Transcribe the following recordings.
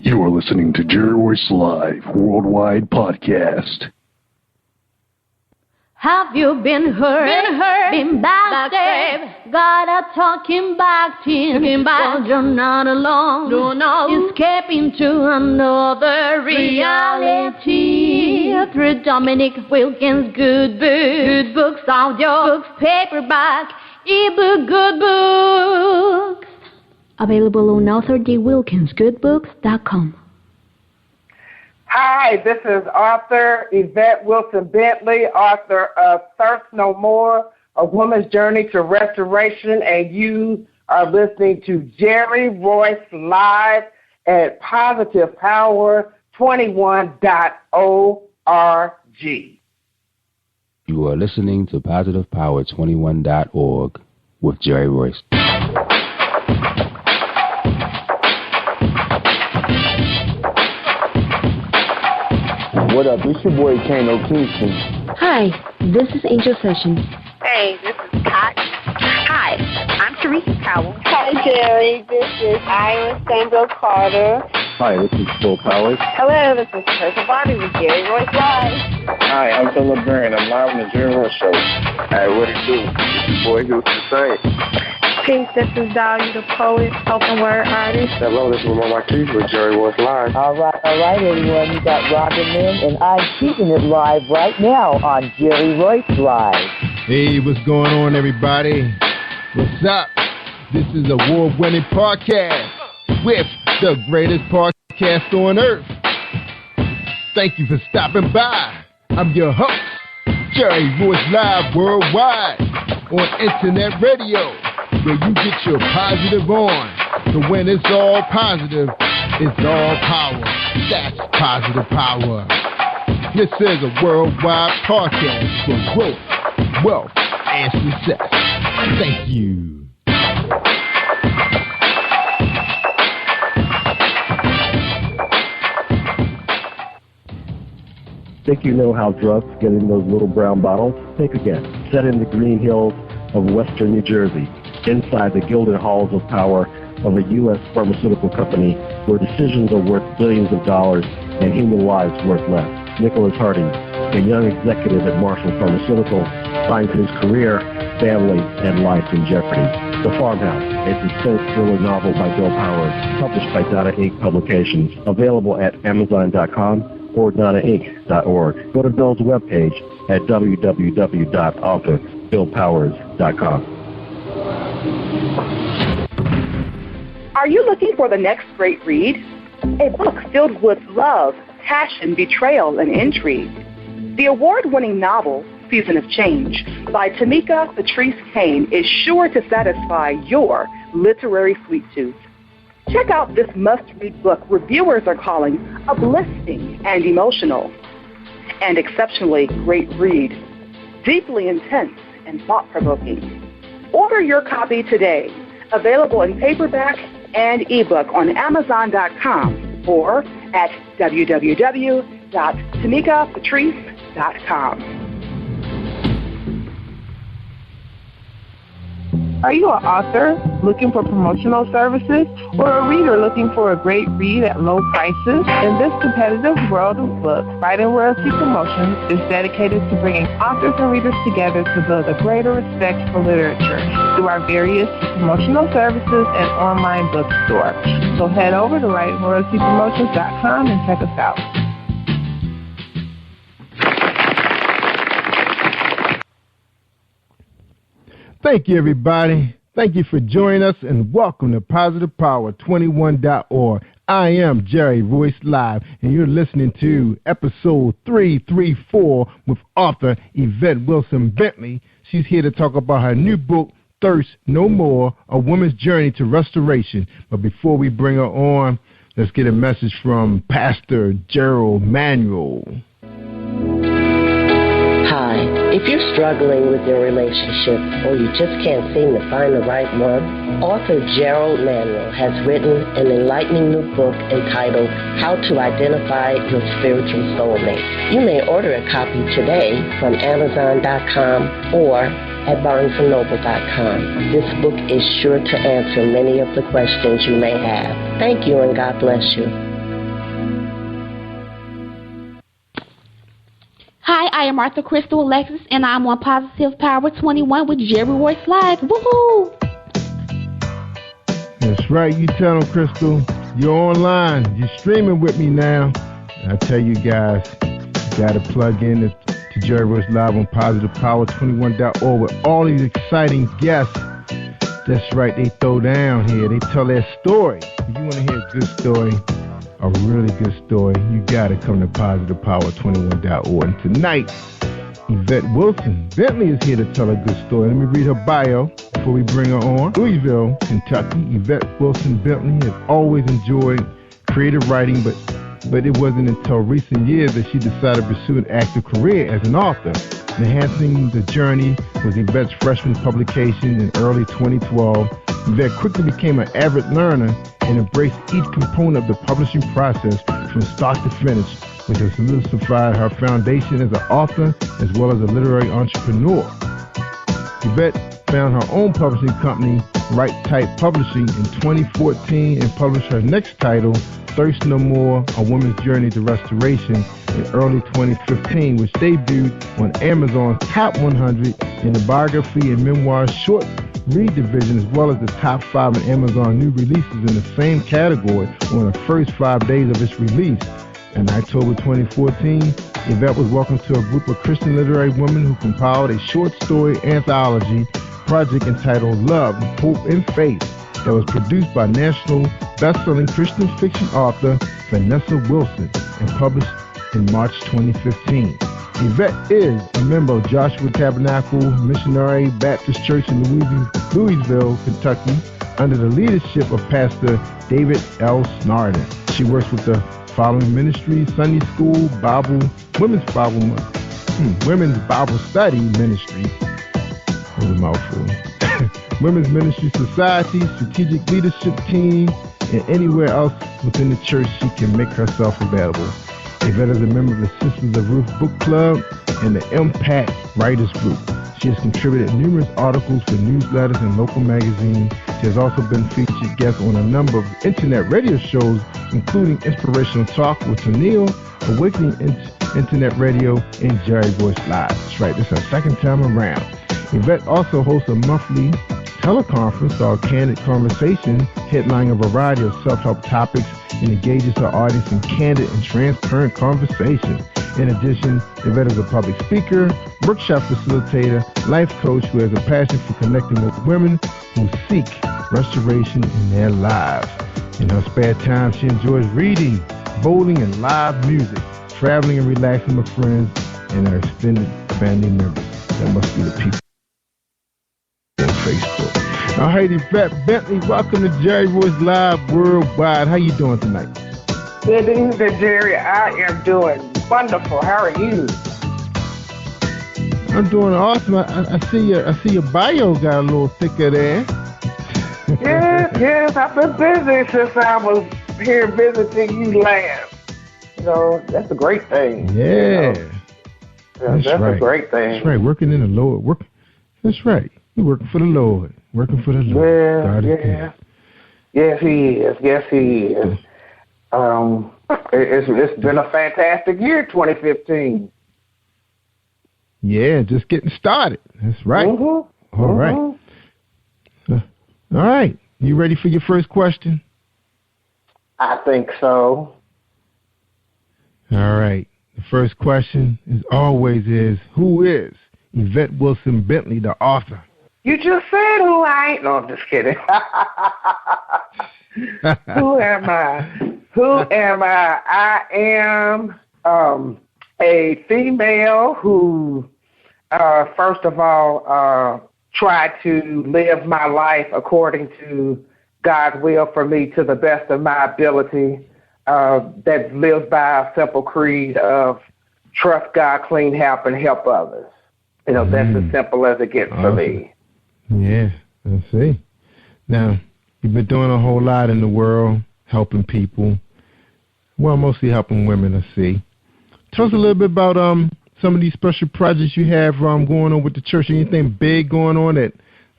You are listening to Jerry Royce Live Worldwide Podcast. Have you been hurt? Been backstabbed? Got a talking back team? Well, you're not alone. No. Escaping to another reality. Through Dominic Wilkins' good books, audio books, paperback, ebook, good books. Available on AuthorDWilkinsGoodBooks.com. Hi, this is author Yvette Wilson Bentley, author of Thirst No More, A Woman's Journey to Restoration, and you are listening to Jerry Royce Live at PositivePower21.org. You are listening to PositivePower21.org with Jerry Royce. What up? It's your boy Kano Kingston. Hi, this is Angel Sessions. Hey, this is Cotton. Hi, I'm Teresa Powell. Hi, Jerry. This is Ira Sandro Carter. Hi, this is Phil Powers. Hello, this is Teresa Bobby with Jerry Royce Live. Hi, I'm Philip Byrne. I'm live on the Jerry Royce Show. Hey, what it do? It's your boy Houston Saint. Peace, this is Dahlia the Poet, spoken word artist. Hello, this is Lamar Marquise with Jerry Royce Live. All right, everyone. You got Robin Lynn, and I'm keeping it live right now on Jerry Royce Live. Hey, what's going on, everybody? What's up? This is a award-winning podcast with the greatest podcast on earth. Thank you for stopping by. I'm your host, Jerry Royce Live Worldwide on Internet Radio, where you get your positive on. So when it's all positive, it's all power. That's positive power. This is a worldwide podcast for growth, wealth, and success. Thank you. Think you know how drugs get in those little brown bottles? Think again. Set in the green hills of western New Jersey, inside the gilded halls of power of a U.S. pharmaceutical company where decisions are worth billions of dollars and human lives worth less. Nicholas Harding, a young executive at Marshall Pharmaceutical, finds his career, family, and life in jeopardy. The Farmhouse, a suspense thriller novel by Bill Powers, published by Donna Inc. Publications, available at Amazon.com or DonnaInc.org. Go to Bill's webpage at www.authorBillPowers.com. Are you looking for the next great read? A book filled with love, passion, betrayal, and intrigue. The award-winning novel, Season of Change, by Tamika Patrice Kane, is sure to satisfy your literary sweet tooth. Check out this must-read book reviewers are calling uplifting and emotional. And exceptionally great read, deeply intense and thought-provoking. Order your copy today, available in paperback and ebook on Amazon.com or at www.tamikapatrice.com. Are you an author looking for promotional services or a reader looking for a great read at low prices? In this competitive world of books, Writing Royalty Promotions is dedicated to bringing authors and readers together to build a greater respect for literature through our various promotional services and online bookstore. So head over to WritingRoyaltyPromotions.com and check us out. Thank you, everybody. Thank you for joining us, and welcome to PositivePower21.org. I am Jerry Royce Live, and you're listening to episode 334 with author Yvette Wilson Bentley. She's here to talk about her new book, Thirst No More, A Woman's Journey to Restoration. But before we bring her on, let's get a message from Pastor Gerald Manuel. Hi, if you're struggling with your relationship or you just can't seem to find the right one, author Gerald Manuel has written an enlightening new book entitled How to Identify Your Spiritual Soulmate. You may order a copy today from Amazon.com or at BarnesandNoble.com. This book is sure to answer many of the questions you may have. Thank you, and God bless you. Hi, I am Arthur Crystal Alexis, and I'm on Positive Power 21 with Jerry Royce Live. Woohoo! That's right. You tell them, Crystal. You're online. You're streaming with me now. And I tell you guys, you got to plug in to Jerry Royce Live on PositivePower21.org with all these exciting guests. That's right. They throw down here. They tell their story. If you want to hear a good story, a really good story, you got to come to PositivePower21.org. And tonight, Yvette Wilson Bentley is here to tell a good story. Let me read her bio before we bring her on. Louisville, Kentucky. Yvette Wilson Bentley has always enjoyed creative writing, but it wasn't until recent years that she decided to pursue an active career as an author. Enhancing the journey was Yvette's freshman publication in early 2012. Yvette quickly became an avid learner and embraced each component of the publishing process from start to finish, which has solidified her foundation as an author as well as a literary entrepreneur. Yvette found her own publishing company, Right Type Publishing, in 2014 and published her next title, Thirst No More, A Woman's Journey to Restoration, in early 2015, which debuted on Amazon's Top 100 in the biography and memoir short read division, as well as the top 5 in Amazon new releases in the same category on the first 5 days of its release. In October 2014, Yvette was welcomed to a group of Christian literary women who compiled a short story anthology project entitled Love, Hope, and Faith that was produced by national best-selling Christian fiction author Vanessa Wilson and published in March 2015. Yvette is a member of Joshua Tabernacle Missionary Baptist Church in Louisville, Kentucky, under the leadership of Pastor David L. Snarden. She works with the following ministries: Sunday School, Women's Bible Study Ministry, that was a mouthful, Women's Ministry Society, Strategic Leadership Team, and anywhere else within the church she can make herself available. Yvette is a member of the Sisters of Ruth Book Club and the Impact Writers Group. She has contributed numerous articles for newsletters and local magazines. She has also been featured guest on a number of internet radio shows, including Inspirational Talk with Tennille, Awakening Internet Radio, and Jerry Royce Live. That's right, this is her second time around. Yvette also hosts a monthly teleconference called Candid Conversation, headlining a variety of self-help topics and engages her audience in candid and transparent conversation. In addition, Yvette is a public speaker, workshop facilitator, life coach who has a passion for connecting with women who seek restoration in their lives. In her spare time, she enjoys reading, bowling, and live music, traveling and relaxing with friends and her extended family members. That must be the people on Facebook. All right, Yvette Bentley, welcome to Jerry Royce Live Worldwide. How you doing tonight? Good evening, Jerry. I am doing wonderful. How are you? I'm doing awesome. I see your bio got a little thicker there. Yes, I've been busy since I was here visiting you last. You know, that's a great thing. Yeah. You know? That's right. A great thing. That's right. Working in the Lord. That's right. You're working for the Lord. Working for the Lord. Yeah. Yes, he is. Yes, he is. It's been a fantastic year, 2015. Yeah, just getting started. That's right. Mm-hmm. All right. All right. You ready for your first question? I think so. All right. The first question, as always, is who is Yvette Wilson Bentley, the author? You just said who I ain't. No, I'm just kidding. Who am I? I am a female who, first of all, tried to live my life according to God's will for me to the best of my ability, that lives by a simple creed of trust God, clean help, and help others. You know, that's as simple as it gets for me. Yeah, I see. Now, you've been doing a whole lot in the world, helping people. Well, mostly helping women, I see. Tell us a little bit about some of these special projects you have going on with the church. Anything big going on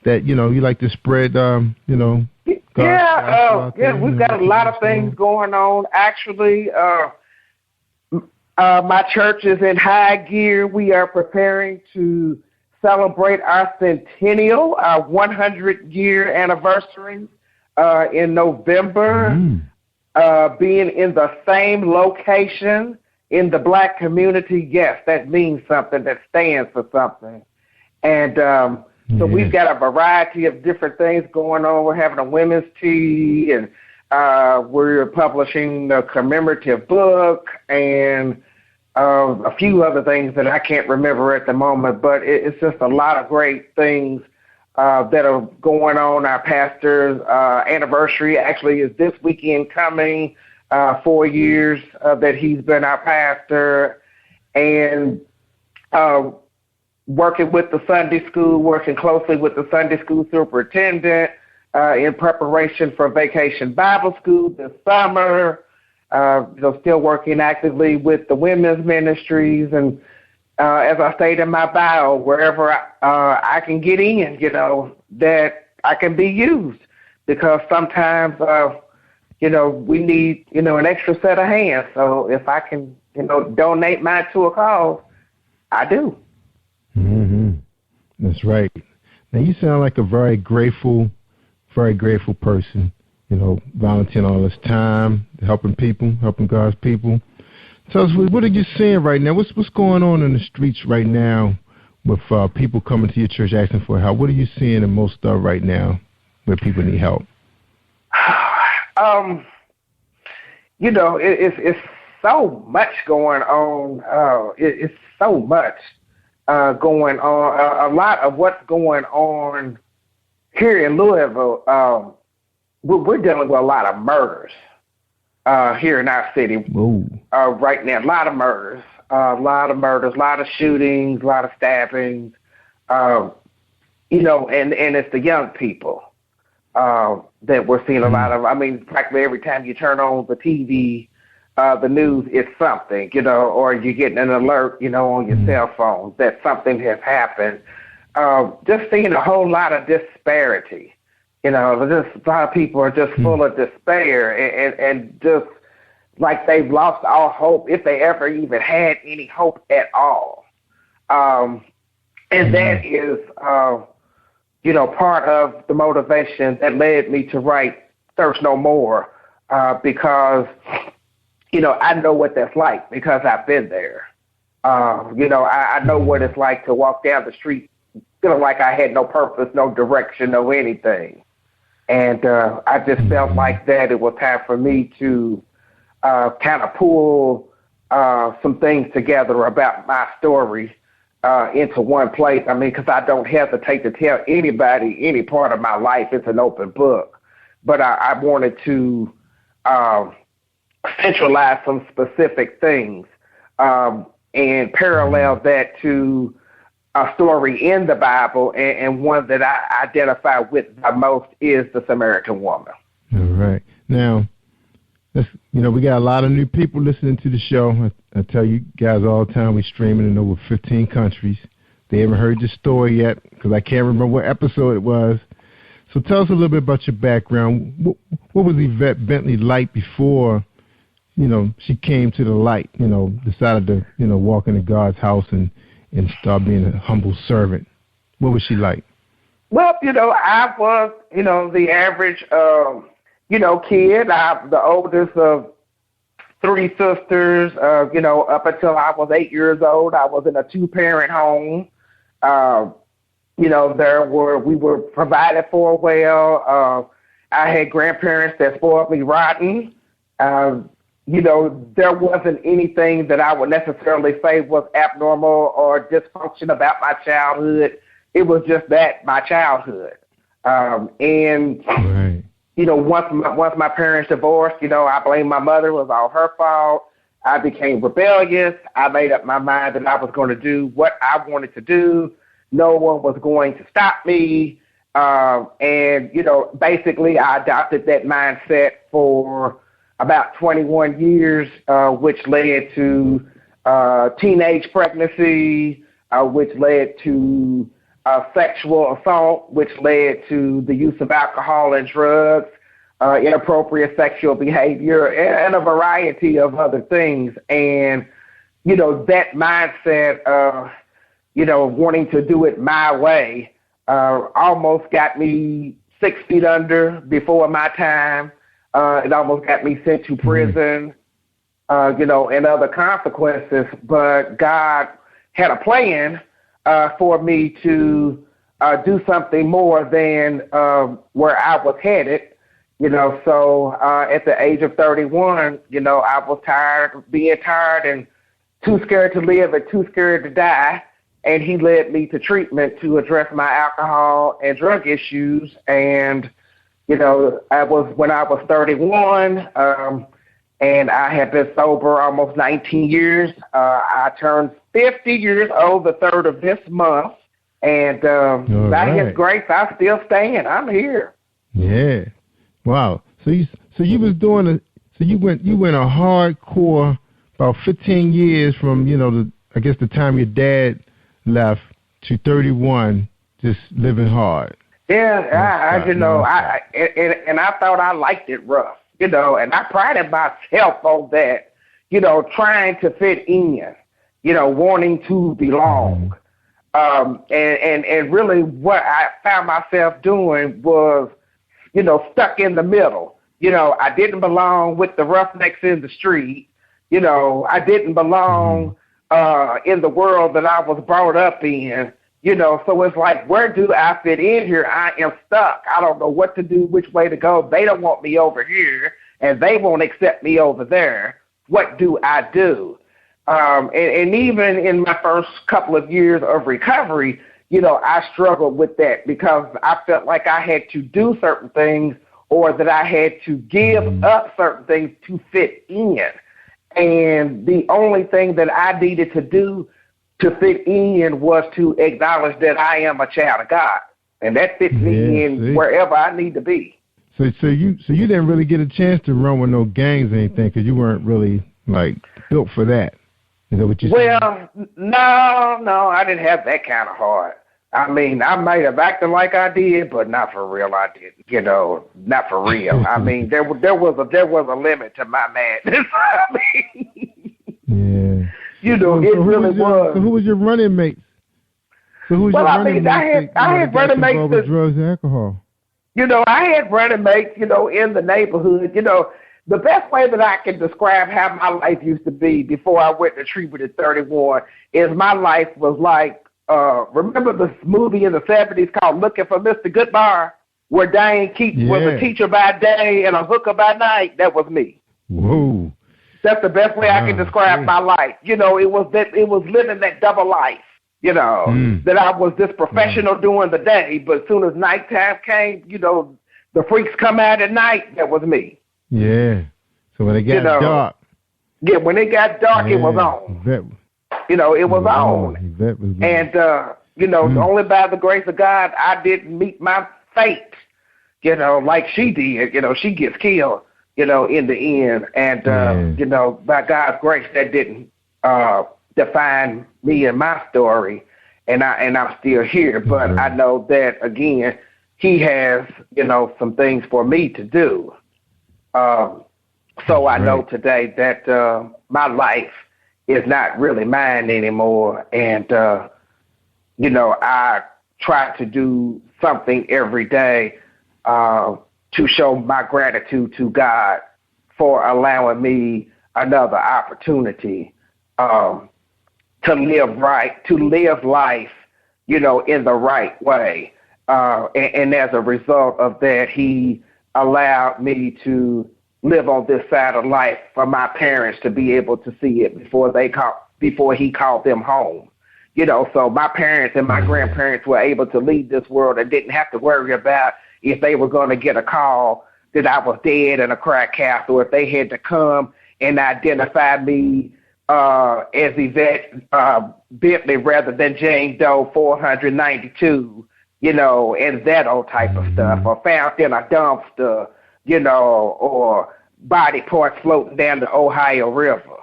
that you know you like to spread? You know. We've got a lot of things going on. Actually, My church is in high gear. We are preparing to celebrate our centennial, our 100-year anniversary in November. Being in the same location in the Black community, yes, that means something, that stands for something. And so we've got a variety of different things going on. We're having a women's tea, and we're publishing a commemorative book, and a few other things that I can't remember at the moment, but it's just a lot of great things that are going on. Our pastor's anniversary actually is this weekend coming, 4 years that he's been our pastor, and working with the Sunday school, working closely with the Sunday school superintendent in preparation for Vacation Bible School this summer. Still working actively with the women's ministries, and as I stated in my bio, wherever I can get in, that I can be used, because sometimes, we need, an extra set of hands. So if I can, donate mine to a cause, I do. That's right. Now you sound like a very grateful person. Volunteering all this time, helping people, helping God's people. Tell us, what are you seeing right now? What's going on in the streets right now with people coming to your church asking for help? What are you seeing in most stuff right now where people need help? It's so much going on. It's so much going on. A lot of what's going on here in Louisville. We're dealing with a lot of murders here in our city right now. A lot of murders, a lot of shootings, a lot of stabbings, and it's the young people that we're seeing a lot of. I mean, practically every time you turn on the TV, the news is something, or you're getting an alert, on your cell phone that something has happened. Just seeing a whole lot of disparity. Just a lot of people are just full of despair and just like they've lost all hope, if they ever even had any hope at all. And that is, part of the motivation that led me to write Thirst No More, because, I know what that's like, because I've been there. I know what it's like to walk down the street feeling like I had no purpose, no direction, no anything. And I just felt like that it was time for me to kind of pull some things together about my story into one place. I mean, because I don't hesitate to tell anybody any part of my life. It's an open book. But I wanted to centralize some specific things and parallel that to a story in the Bible, and one that I identify with the most is the Samaritan woman. All right. Now, we got a lot of new people listening to the show. I tell you guys all the time, we're streaming in over 15 countries. They haven't heard your story yet, because I can't remember what episode it was. So tell us a little bit about your background. What was Yvette Bentley like before, she came to the light, decided to, walk into God's house and start being a humble servant? What was she like? Well, I was, the average, kid. I'm the oldest of three sisters. Up until I was 8 years old, I was in a 2-parent home. We were provided for well. I had grandparents that spoiled me rotten. There wasn't anything that I would necessarily say was abnormal or dysfunction about my childhood. It was just my childhood. Right. Once my parents divorced, I blamed my mother. It was all her fault. I became rebellious. I made up my mind that I was going to do what I wanted to do. No one was going to stop me. Basically I adopted that mindset for about 21 years, which led to teenage pregnancy, which led to sexual assault, which led to the use of alcohol and drugs, inappropriate sexual behavior, and a variety of other things. And, that mindset of, wanting to do it my way, almost got me 6 feet under before my time. It almost got me sent to prison, and other consequences. But God had a plan for me to do something more than where I was headed. So at the age of 31, I was tired of being tired and too scared to live and too scared to die. And he led me to treatment to address my alcohol and drug issues. And, when I was 31, and I had been sober almost 19 years. I turned 50 years old the 3rd of this month. And by his grace, I still stand. I'm here. Yeah. Wow. So you was doing you went a hardcore about 15 years from, the time your dad left to 31, just living hard. Yeah, and I thought I liked it rough, and I prided myself on that, trying to fit in, wanting to belong. And really what I found myself doing was, stuck in the middle. I didn't belong with the roughnecks in the street. I didn't belong in the world that I was brought up in. So it's like, where do I fit in here? I am stuck. I don't know what to do, which way to go. They don't want me over here, and they won't accept me over there. What do I do? And even in my first couple of years of recovery, I struggled with that because I felt like I had to do certain things or that I had to give up certain things to fit in. And the only thing that I needed to do to fit in was to acknowledge that I am a child of God. And that fits me in wherever I need to be. So you didn't really get a chance to run with no gangs or anything because you weren't really, built for that. Is that what you're saying? Well, no, I didn't have that kind of heart. I mean, I might have acted like I did, but not for real. I didn't, not for real. I mean, there was a limit to my madness. Yeah. It really was. So who was your running mates? I had running mates with drugs and alcohol. I had running mates, in the neighborhood. The best way that I can describe how my life used to be before I went to treatment at 31 is my life was like, remember this movie in the 70s called Looking for Mr. Goodbar, where Diane Keaton was a teacher by day and a hooker by night? That was me. Whoa. That's the best way I can describe my life. It was living that double life, that I was this professional during the day, but as soon as nighttime came, the freaks come out at night. That was me. Yeah. So when it got dark. Yeah, when it got dark, it was on. It was on. And, only by the grace of God, I didn't meet my fate, like she did. She gets killed, in the end. And, by God's grace, that didn't define me and my story. And I'm still here. But I know that, again, he has, some things for me to do. So I know today that my life is not really mine anymore. And, I try to do something every day to show my gratitude to God for allowing me another opportunity to live right, to live life, in the right way. And as a result of that, he allowed me to live on this side of life for my parents to be able to see it before he called them home. So my parents and my grandparents were able to leave this world and didn't have to worry about if they were going to get a call that I was dead in a crack house, or if they had to come and identify me as Yvette Bentley rather than Jane Doe 492, and that old type of stuff, or found in a dumpster, or body parts floating down the Ohio River.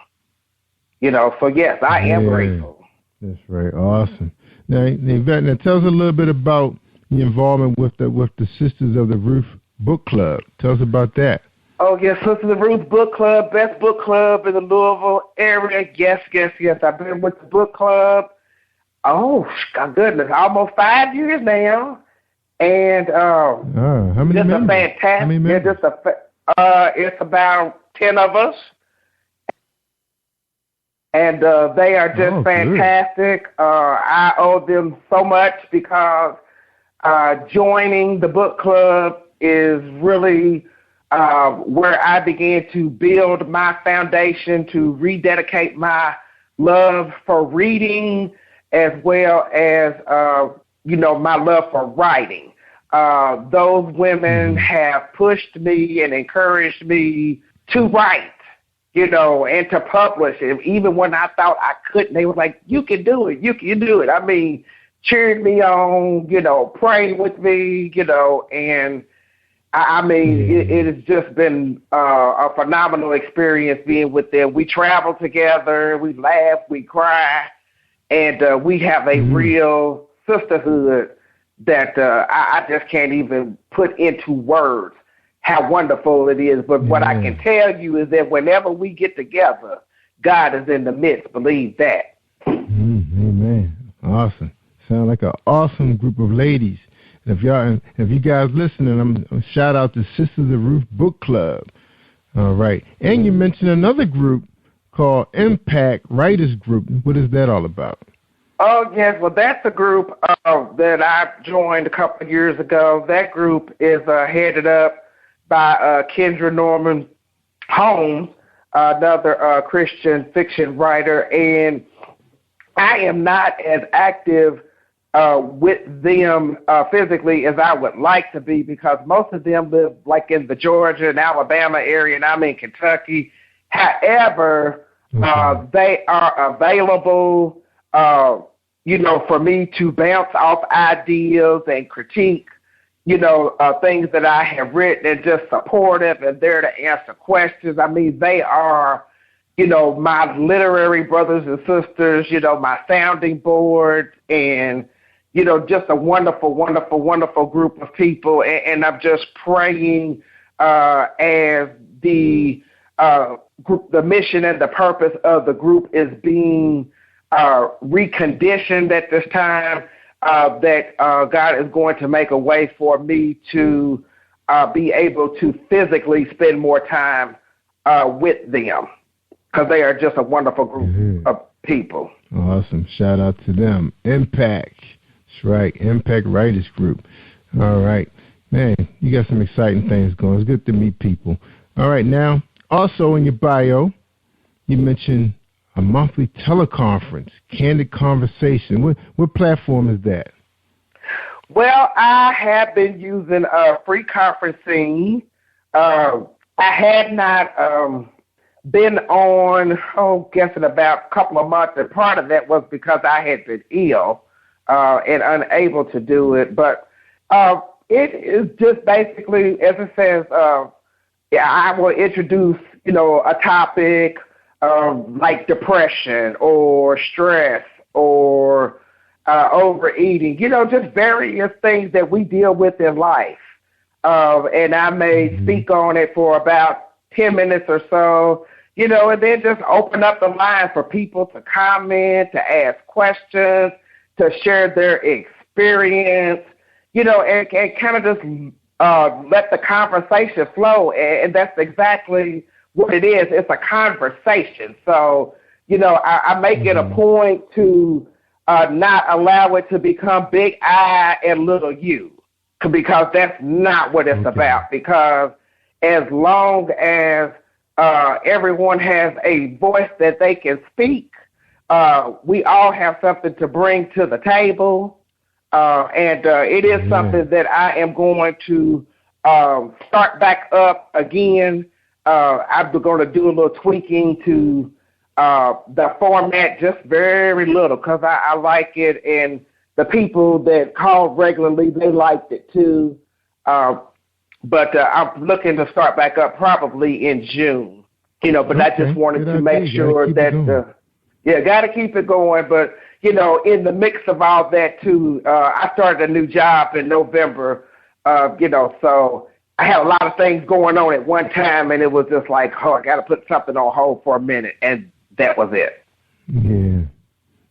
So yes, I am grateful. That's right. Awesome. Now, Yvette, tell us a little bit about the involvement with the Sisters of the Roof Book Club. Tell us about that. Oh, yes, Sister Ruth Book Club, best book club in the Louisville area. Yes. I've been with the book club. Oh, my goodness, almost 5 years now. And how many just members? a fantastic. How many members? It's about 10 of us. And they are just fantastic. I owe them so much because joining the book club is really where I began to build my foundation to rededicate my love for reading as well as, my love for writing. Those women have pushed me and encouraged me to write, and to publish. And even when I thought I couldn't, they were like, you can do it. You can do it. I mean, cheered me on, prayed with me, and it has just been a phenomenal experience being with them. We travel together, we laugh, we cry, and we have a real sisterhood that I just can't even put into words how wonderful it is. But what I can tell you is that whenever we get together, God is in the midst. Believe that. Amen. Awesome. Sound like an awesome group of ladies. If you guys listening, I'm shout out to Sisters of Ruth Book Club. All right. And you mentioned another group called Impact Writers Group. What is that all about? Oh, yes. Well, that's a group that I joined a couple of years ago. That group is headed up by Kendra Norman Holmes, another Christian fiction writer. And I am not as active with them physically as I would like to be because most of them live like in the Georgia and Alabama area, and I'm in Kentucky. However, they are available, for me to bounce off ideas and critique, things that I have written and just supportive and there to answer questions. I mean, they are, my literary brothers and sisters, my sounding board and, just a wonderful, wonderful, wonderful group of people. And I'm just praying as the group, the mission and the purpose of the group is being reconditioned at this time, that God is going to make a way for me to be able to physically spend more time with them because they are just a wonderful group of people. Awesome. Shout out to them. Impact. That's right. Impact Writers Group. All right. Man, you got some exciting things going. It's good to meet people. All right. Now, also in your bio, you mentioned a monthly teleconference, Candid Conversation. What platform is that? Well, I have been using free conferencing. I had not been on, guessing about a couple of months, and part of that was because I had been ill and unable to do it. But it is just basically, as it says, I will introduce, a topic like depression or stress or overeating, just various things that we deal with in life. And I may speak on it for about 10 minutes or so, and then just open up the line for people to comment, to ask questions, to share their experience, and kind of just let the conversation flow. And that's exactly what it is. It's a conversation. So, I make it a point to not allow it to become big I and little you, because that's not what it's about. Because as long as everyone has a voice that they can speak, we all have something to bring to the table. And it is something that I am going to start back up again. I'm going to do a little tweaking to the format, just very little, because I like it, and the people that called regularly, they liked it too. But I'm looking to start back up probably in June, but I just wanted to make sure that, got to keep it going. But, in the mix of all that too, I started a new job in November, so I had a lot of things going on at one time, and it was just like, oh, I got to put something on hold for a minute, and that was it. Yeah,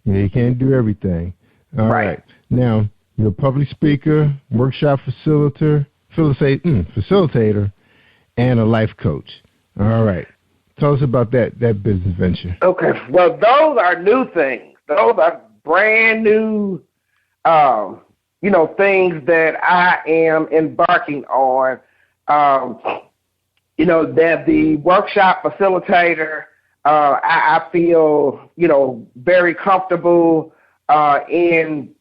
you can't do everything. All right. Now, you're a public speaker, workshop facilitator, and a life coach. All right. Tell us about that business venture. Okay. Well, those are new things. Those are brand new, things that I am embarking on. That the workshop facilitator, I feel, very comfortable in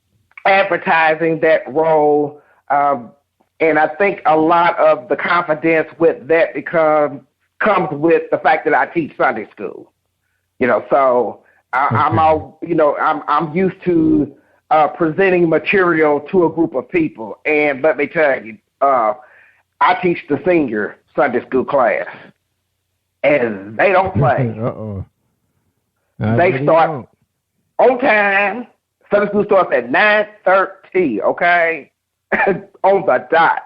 advertising that role. And I think a lot of the confidence with that comes with the fact that I teach Sunday school. So I'm used to presenting material to a group of people. And let me tell you, I teach the senior Sunday school class, and they don't play. They start on time. Sunday school starts at 9:30, okay? On the dot.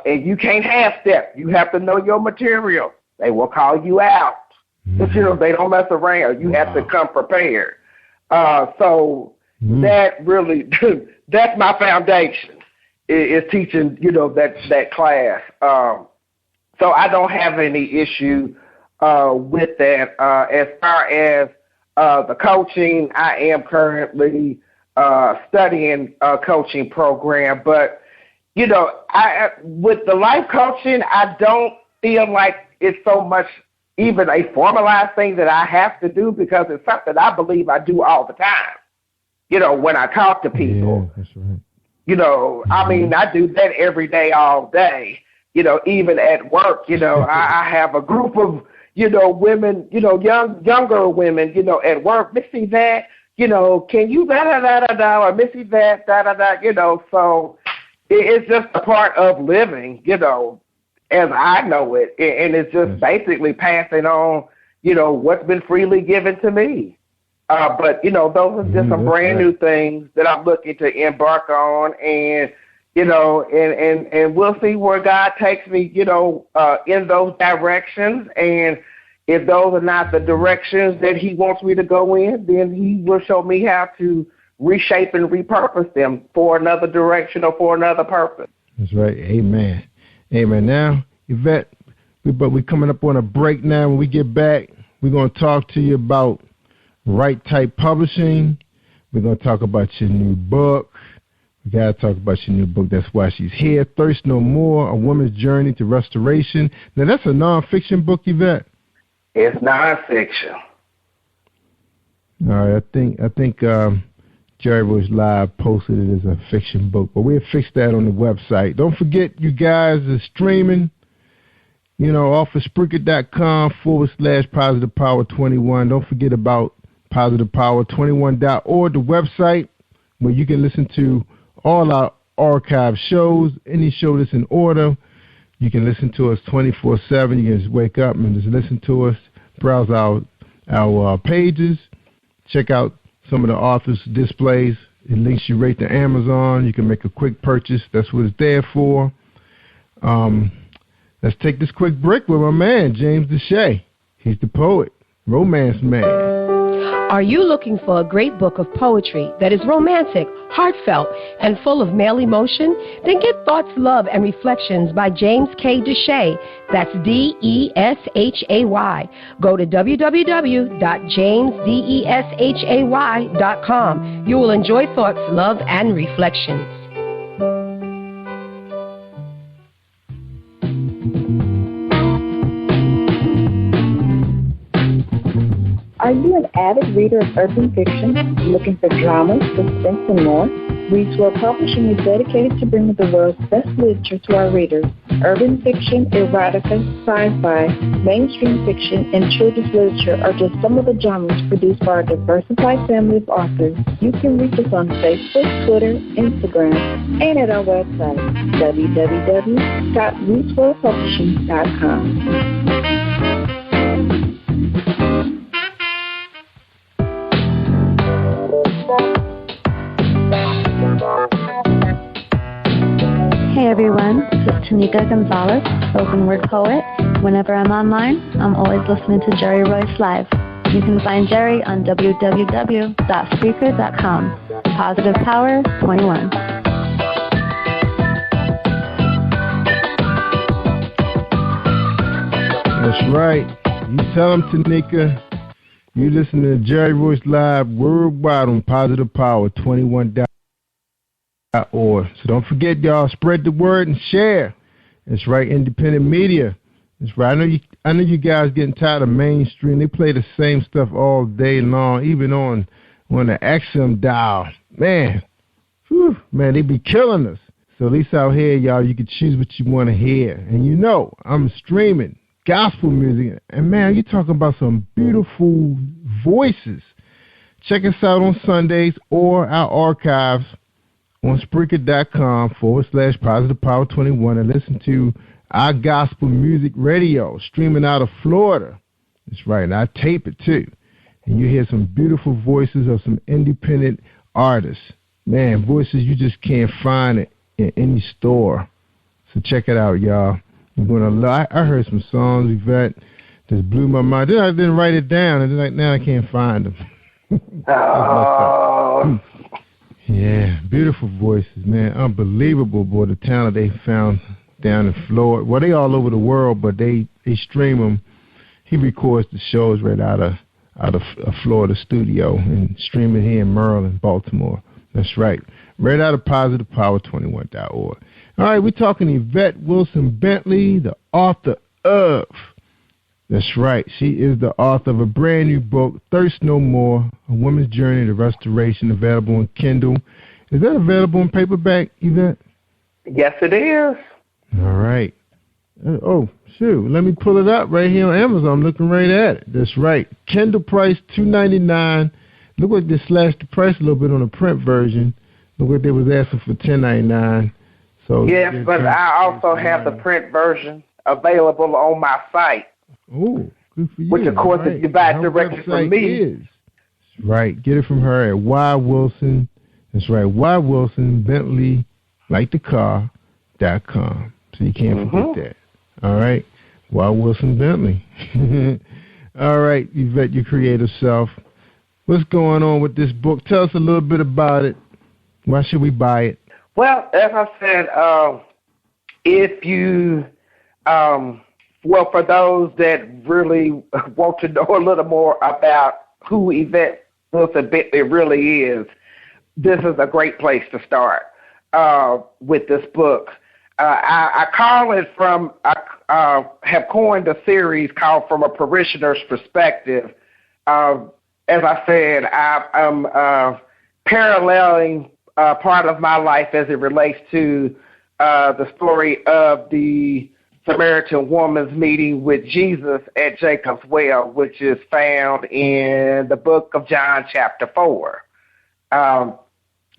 And you can't half-step. You have to know your material. They will call you out. But, they don't mess around. You have to come prepared. That really, that's my foundation, is teaching, that class. So I don't have any issue with that. As far as the coaching, I am currently studying a coaching program, but with the life coaching, I don't feel like it's so much even a formalized thing that I have to do, because it's something I believe I do all the time. When I talk to people, that's right. I mean, I do that every day, all day. Even at work, I have a group of women, younger women, at work. Missy that, can you da-da-da-da-da, or Missy that, da-da-da, so it's just a part of living, as I know it. And it's just basically passing on, what's been freely given to me. But, those are just some brand new things that I'm looking to embark on, and, and we'll see where God takes me, in those directions. And if those are not the directions that he wants me to go in, then he will show me how to reshape and repurpose them for another direction or for another purpose. That's right. Amen. Now, Yvette, we're coming up on a break now. When we get back, we're going to talk to you about Right Type Publishing. We're going to talk about your new book. We got to talk about your new book. That's why she's here. Thirst No More: A Woman's Journey to Restoration. Now, that's a nonfiction book, Yvette. It's nonfiction. All right. I think Jerry Royce Live posted it as a fiction book, but we'll fix that on the website. Don't forget, you guys are streaming, off of Spreaker.com/Positive Power 21. Don't forget about PositivePower21.org, the website where you can listen to all our archive shows, any show that's in order. You can listen to us 24/7. You can just wake up and just listen to us, browse our pages, check out some of the authors' displays. It links you right to Amazon. You can make a quick purchase. That's what it's there for. Let's take this quick break with my man, James Deshay. He's the poet, romance man. Are you looking for a great book of poetry that is romantic, heartfelt, and full of male emotion? Then get Thoughts, Love, and Reflections by James K. Deshay. That's Deshay. Go to www.jamesdeshay.com. You will enjoy Thoughts, Love, and Reflections. Are you an avid reader of urban fiction, looking for drama, suspense, and more? Reedswell Publishing is dedicated to bringing the world's best literature to our readers. Urban fiction, erotica, sci-fi, mainstream fiction, and children's literature are just some of the genres produced by our diversified family of authors. You can reach us on Facebook, Twitter, Instagram, and at our website, www.reedswellpublishing.com. Hey everyone, this is Tanika Gonzalez, spoken word poet. Whenever I'm online, I'm always listening to Jerry Royce Live. You can find Jerry on www.spreaker.com. Positive Power 21. That's right. You tell them, Tanika. You listen to Jerry Royce Live worldwide on Positive Power 21.org. So don't forget, y'all, spread the word and share. That's right, independent media. That's right. I know you guys getting tired of mainstream. They play the same stuff all day long, even on the XM dial. Man, they be killing us. So at least out here, y'all, you can choose what you want to hear. And you know, I'm streaming gospel music. And man, you're talking about some beautiful voices. Check us out on Sundays or our archives on Spreaker.com/Positive Power 21 and listen to our gospel music radio streaming out of Florida. That's right, and I tape it too. And you hear some beautiful voices of some independent artists. Man, voices you just can't find in any store. So check it out, y'all. I'm gonna. I heard some songs, Yvette, that blew my mind. Then I didn't write it down, and then now I can't find them. Yeah, beautiful voices, man. Unbelievable, boy, the talent they found down in Florida. Well, they all over the world, but they stream them. He records the shows right out of a Florida studio and stream it here in Maryland, Baltimore. That's right. Right out of PositivePower21.org. All right, we're talking Yvette Wilson Bentley, the author of. That's right. She is the author of a brand new book, Thirst No More, A Woman's Journey to Restoration, available on Kindle. Is that available in paperback, Yvette? Yes, it is. All right. Oh, shoot. Let me pull it up right here on Amazon. I'm looking right at it. That's right. Kindle price, $2.99. Look like they slashed the price a little bit on the print version. Look like they was asking for $10.99. So yes, but I also have the print version available on my site. Oh, good for you. Which, of course, if you buy it directly from me. Right. Get it from her at Y. Wilson. That's right. Y. Wilson Bentley, like the car.com. So you can't forget that. All right. Y. Wilson Bentley. All right, Yvette, your creative self. What's going on with this book? Tell us a little bit about it. Why should we buy it? Well, as I said, if you, well, for those that really want to know a little more about who Yvette Wilson Bentley really is, this is a great place to start with this book. I call it from, I have coined a series called From a Parishioner's Perspective. As I said, I'm paralleling part of my life as it relates to the story of the Samaritan woman's meeting with Jesus at Jacob's Well, which is found in the book of John chapter 4. I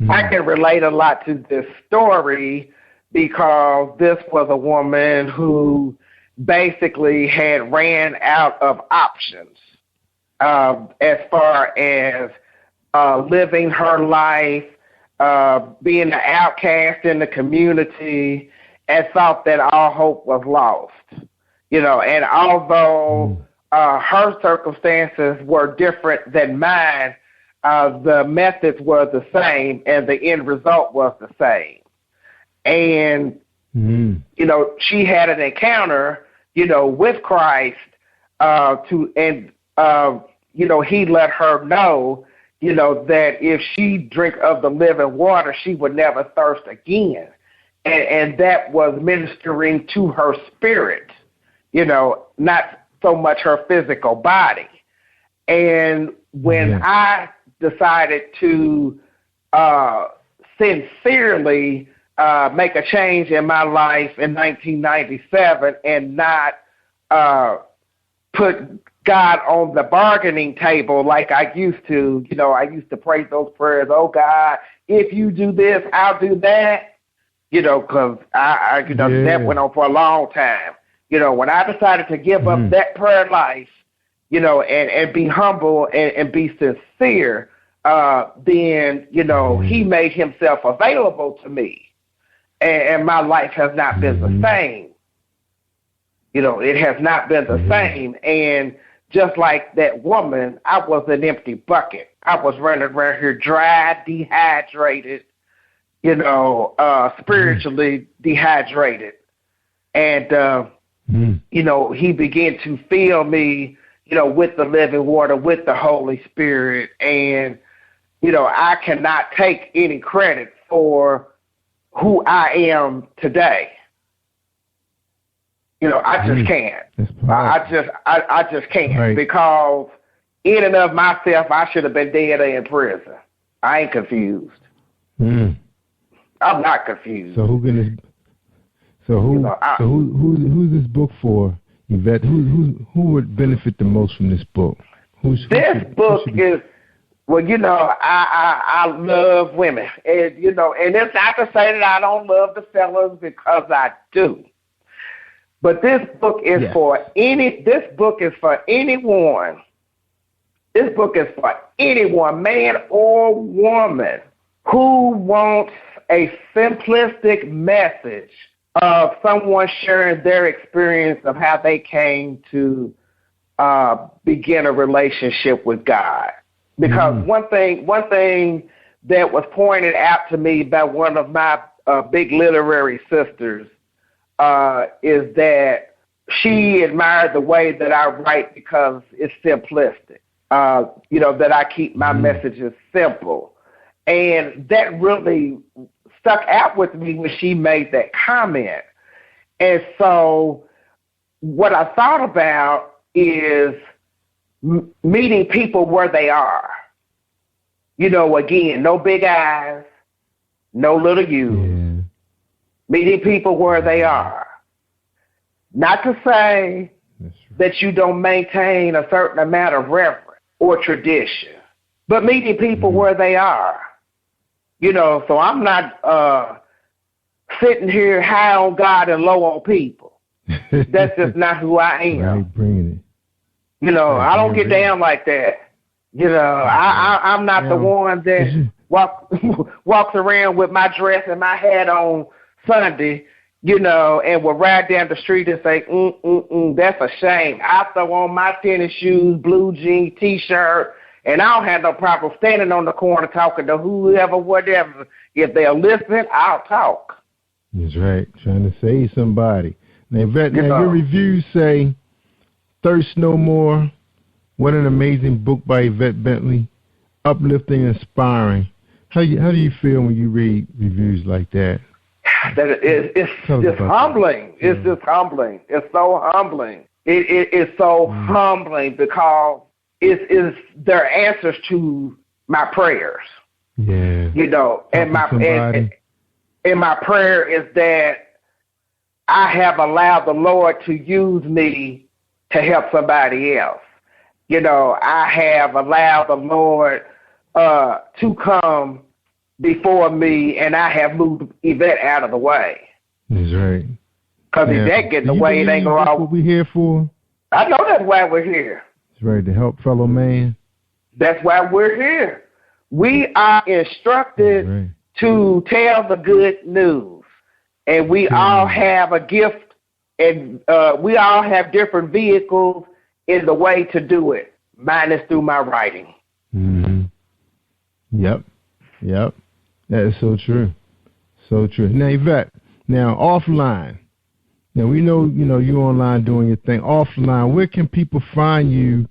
can relate a lot to this story because this was a woman who basically had ran out of options as far as living her life, being an outcast in the community, and thought that all hope was lost. You know, and although her circumstances were different than mine, the methods were the same and the end result was the same. And, you know, she had an encounter, you know, with Christ you know, he let her know, you know, that if she drink of the living water, she would never thirst again. And that was ministering to her spirit, you know, not so much her physical body. And when I decided to sincerely make a change in my life in 1997 and not put God on the bargaining table like I used to, you know, I used to pray those prayers, oh God, if you do this, I'll do that. You know, because that went on for a long time. You know, when I decided to give up that prayer life, you know, and be humble and be sincere, then, you know, he made himself available to me. and my life has not been the same. You know, it has not been the same. And just like that woman, I was an empty bucket. I was running around here dry, dehydrated, you know, spiritually dehydrated. And, you know, he began to fill me, you know, with the living water, with the Holy Spirit. And, you know, I cannot take any credit for who I am today. You know, I just can't. I just can't, because in and of myself, I should have been dead or in prison. I ain't confused. I'm not confused. So who's this book for, Yvette? Who would benefit the most from this book? This book is, well, you know, I love women, and you know, and it's not to say that I don't love the fellas, because I do. But this book is for anyone. This book is for anyone, man or woman, who wants a simplistic message of someone sharing their experience of how they came to begin a relationship with God. Because one thing that was pointed out to me by one of my big literary sisters is that she admired the way that I write because it's simplistic. You know, that I keep my messages simple. And that really stuck out with me when she made that comment. And so what I thought about is meeting people where they are. You know, again, no big eyes, no little U's. Meeting people where they are. Not to say that you don't maintain a certain amount of reverence or tradition, but meeting people where they are. You know, so I'm not sitting here high on God and low on people. That's just not who I am. Right, bringing it. You know, I don't get down like that. You know, I'm not the one that walks around with my dress and my hat on Sunday, you know, and will ride down the street and say, that's a shame. I throw on my tennis shoes, blue jeans, T-shirt, and I don't have no problem standing on the corner talking to whoever, whatever. If they'll listen, I'll talk. That's right. Trying to save somebody. Now, Yvette, your reviews say, Thirst No More. What an amazing book by Yvette Bentley. Uplifting and inspiring. How do you feel when you read reviews like that? That it's just humbling. It's just humbling. It's so humbling. It's so humbling because it's their answers to my prayers. Yeah. You know, and my prayer is that I have allowed the Lord to use me to help somebody else. You know, I have allowed the Lord to come before me, and I have moved Yvette out of the way. That's right. Because if that get in the way, it ain't going to... That's what we're here for? I know that's why we're here. That's right, to help fellow man. That's why we're here. We are instructed to tell the good news. And we all have a gift, and we all have different vehicles in the way to do it. Mine is through my writing. Yep. That is so true. So true. Now, Yvette, offline. Now, we know, you're online doing your thing. Offline, where can people find you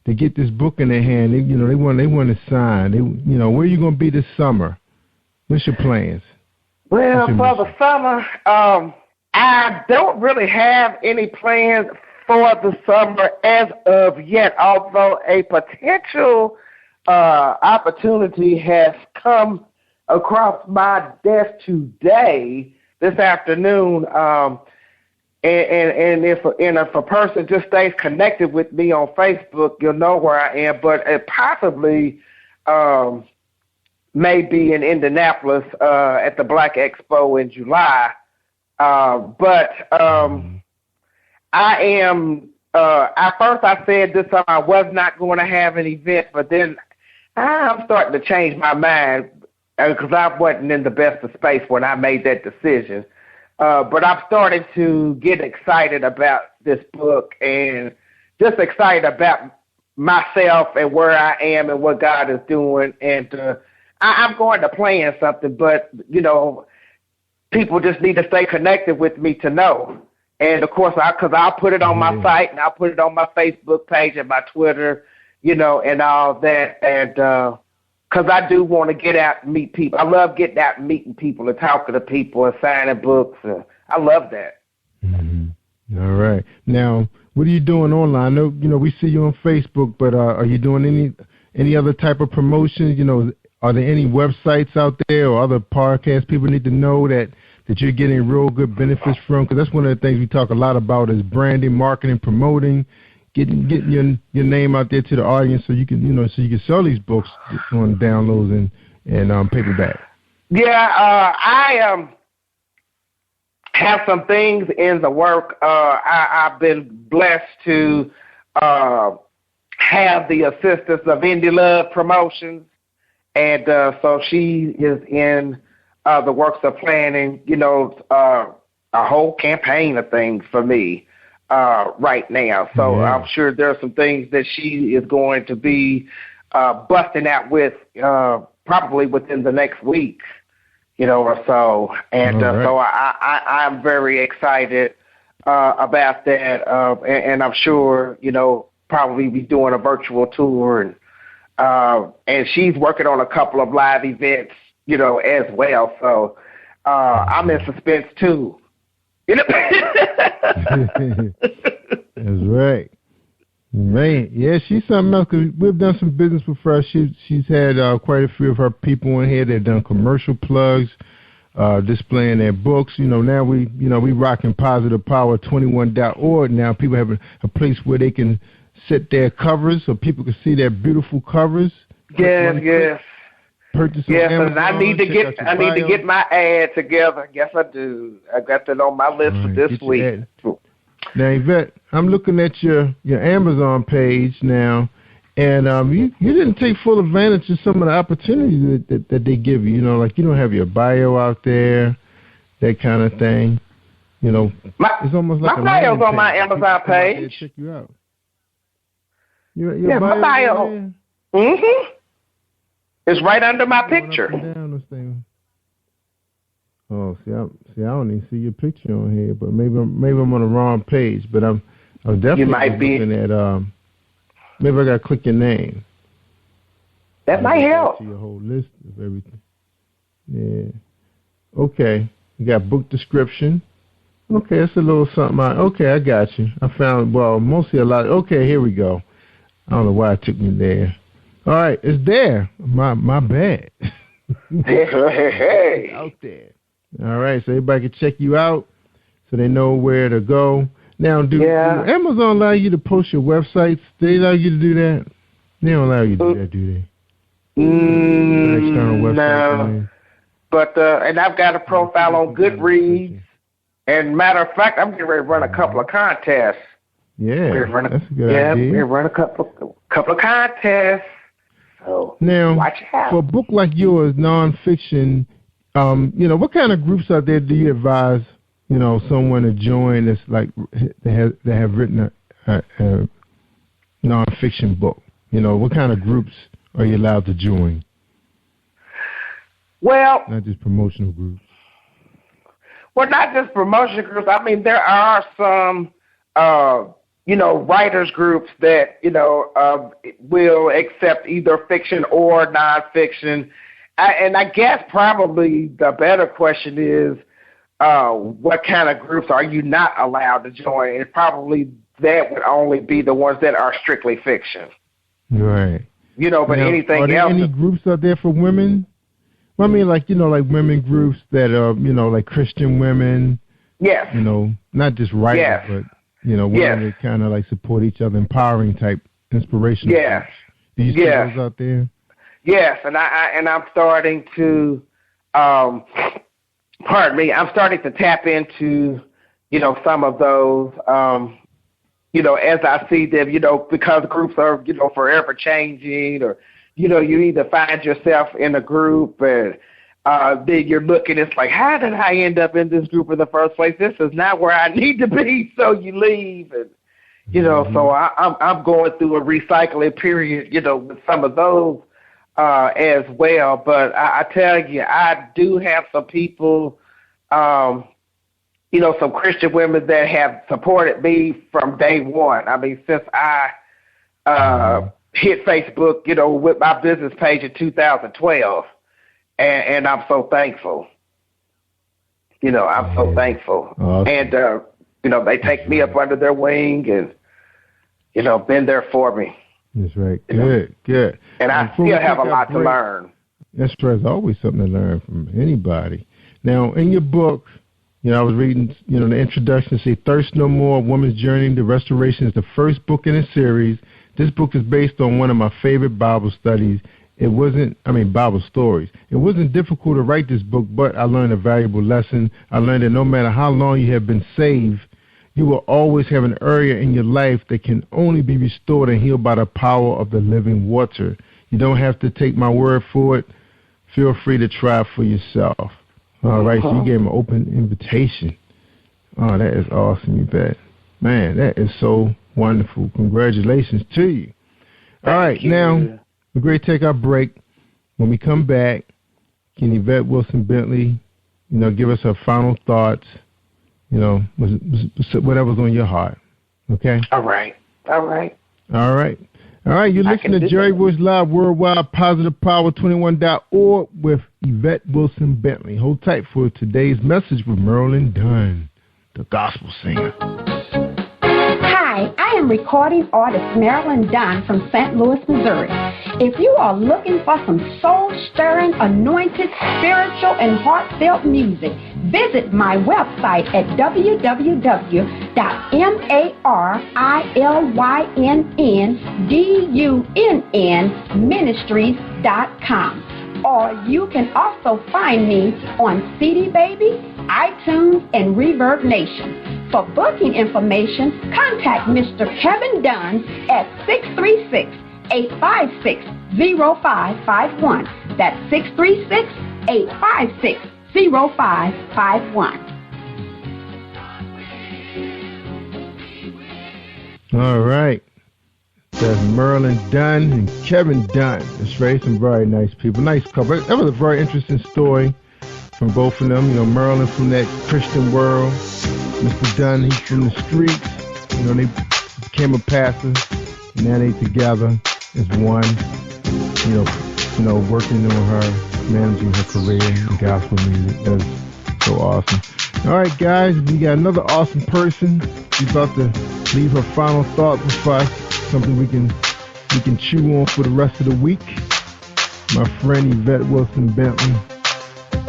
to get this book in their hand? They want to sign. Where are you going to be this summer? What's your plans? Well, for the summer, I don't really have any plans for the summer as of yet, although a potential opportunity has come across my desk this afternoon. And if a person just stays connected with me on Facebook, you'll know where I am. But it possibly may be in Indianapolis at the Black Expo in July. But I am. At first, I said this summer I was not going to have an event, but then I'm starting to change my mind. because I wasn't in the best of space when I made that decision. But I'm starting to get excited about this book and just excited about myself and where I am and what God is doing. And I'm going to plan something, but, you know, people just need to stay connected with me to know. And, of course, because I'll put it on my site and I'll put it on my Facebook page and my Twitter, you know, and all that. And because I do want to get out and meet people. I love getting out and meeting people and talking to people and signing books. I love that. Mm-hmm. All right. Now, what are you doing online? I know, you know, we see you on Facebook, but are you doing any other type of promotions? You know, are there any websites out there or other podcasts people need to know that you're getting real good benefits from? Because that's one of the things we talk a lot about is branding, marketing, promoting, getting your name out there to the audience so you can sell these books on downloads and paperback. Yeah, I have some things in the work. I've been blessed to have the assistance of Indie Love Promotions, and so she is in the works of planning, you know, a whole campaign of things for me right now. So yeah. I'm sure there are some things that she is going to be busting out with probably within the next week, you know, or so. And so I'm very excited about that. And I'm sure, you know, probably be doing a virtual tour. And she's working on a couple of live events, you know, as well. So I'm in suspense too. You know? That's right. Right. Yeah, she's something else because we've done some business with her. She's had quite a few of her people in here. They've done commercial plugs, displaying their books. You know, now we rocking positivepower21.org. Now people have a place where they can set their covers so people can see their beautiful covers. Yes. Purchase yes, on Amazon, and I need to get my ad together. Yes, I do. I got that on my list for this week. Now, Yvette, I'm looking at your Amazon page now, and you didn't take full advantage of some of the opportunities that they give you. You know, like you don't have your bio out there, that kind of thing. You know, it's almost like my bio's on my Amazon page. Check you out. Your my bio. Mm-hmm. It's right under my picture. Oh, see, I don't even see your picture on here, but maybe I'm on the wrong page. But I'm definitely looking at maybe I got to click your name. That might help. See your whole list of everything. Yeah. Okay. You got book description. Okay, it's a little something. Okay, I got you. I found mostly a lot. Okay, here we go. I don't know why it took me there. All right, it's there. My bad. Hey. Out there. All right, so everybody can check you out so they know where to go. Now, do Amazon allow you to post your websites? Do they allow you to do that? They don't allow you to do that, do they? External websites, no. But, and I've got a profile on Goodreads. And matter of fact, I'm getting ready to run a couple of contests. Yeah, that's a good idea. We're run a couple of contests. So now, watch out. For a book like yours, nonfiction, you know, what kind of groups out there do you advise, you know, someone to join that's like that have written a nonfiction book? You know, what kind of groups are you allowed to join? Well, not just promotional groups. Well, not just promotion groups. I mean, there are some, you know, writers groups that, you know, will accept either fiction or nonfiction. And I guess probably the better question is, what kind of groups are you not allowed to join? And probably that would only be the ones that are strictly fiction. Right. You know, but now, anything are there else. Any groups out there for women? Well, I mean, like, you know, like women groups that are, you know, like Christian women. Yes. You know, not just writers, but, you know, women that kind of like support each other, empowering type, inspirational. Yes. Groups. Do you see those out there? Yes, and I'm starting to, pardon me, I'm starting to tap into, you know, some of those, you know, as I see them, you know, because groups are, you know, forever changing or you either find yourself in a group and then you're looking, it's like, how did I end up in this group in the first place? This is not where I need to be, so you leave. And, so I'm going through a recycling period, with some of those as well. But I tell you, I do have some people, some Christian women that have supported me from day one. I mean, since I hit Facebook, with my business page in 2012. And I'm so thankful. I'm so thankful. Awesome. And, they take me up under their wing and, been there for me. That's right. Good. And I still have a lot to learn. That's right. There's always something to learn from anybody. Now, in your book, I was reading, the introduction, say, Thirst No More, A Woman's Journey to Restoration is the first book in a series. This book is based on one of my favorite Bible studies. Bible stories. It wasn't difficult to write this book, but I learned a valuable lesson. I learned that no matter how long you have been saved, you will always have an area in your life that can only be restored and healed by the power of the living water. You don't have to take my word for it. Feel free to try it for yourself. All right, so you gave him an open invitation. Oh, that is awesome, you bet. Man, that is so wonderful. Congratulations to you. All right, now, we're going to take our break. When we come back, can Yvette Wilson Bentley, give us her final thoughts, whatever's on your heart. Okay? All right. You're listening to Jerry Royce Live Worldwide, PositivePower21.org with Yvette Wilson Bentley. Hold tight for today's message with Marilyn Dunn, the gospel singer. Hi, I am recording artist Marilyn Dunn from St. Louis, Missouri. If you are looking for some soul-stirring, anointed, spiritual, and heartfelt music, visit my website at www.MarilynDunnMinistries.com. Or you can also find me on CD Baby, iTunes, and Reverb Nation. For booking information, contact Mr. Kevin Dunn at 636-856-0551. That's 636-856-0551. All right. That's Marilyn Dunn and Kevin Dunn. That's right. Some very nice people. Nice couple. That was a very interesting story from both of them. Marilyn from that Christian world. Mr. Dunn, he's from the streets. They became a pastor. And now they together as one. Working on her, managing her career in gospel music. That's so awesome. All right, guys, we got another awesome person. She's about to leave her final thought with us. Something we can chew on for the rest of the week. My friend Yvette Wilson Bentley,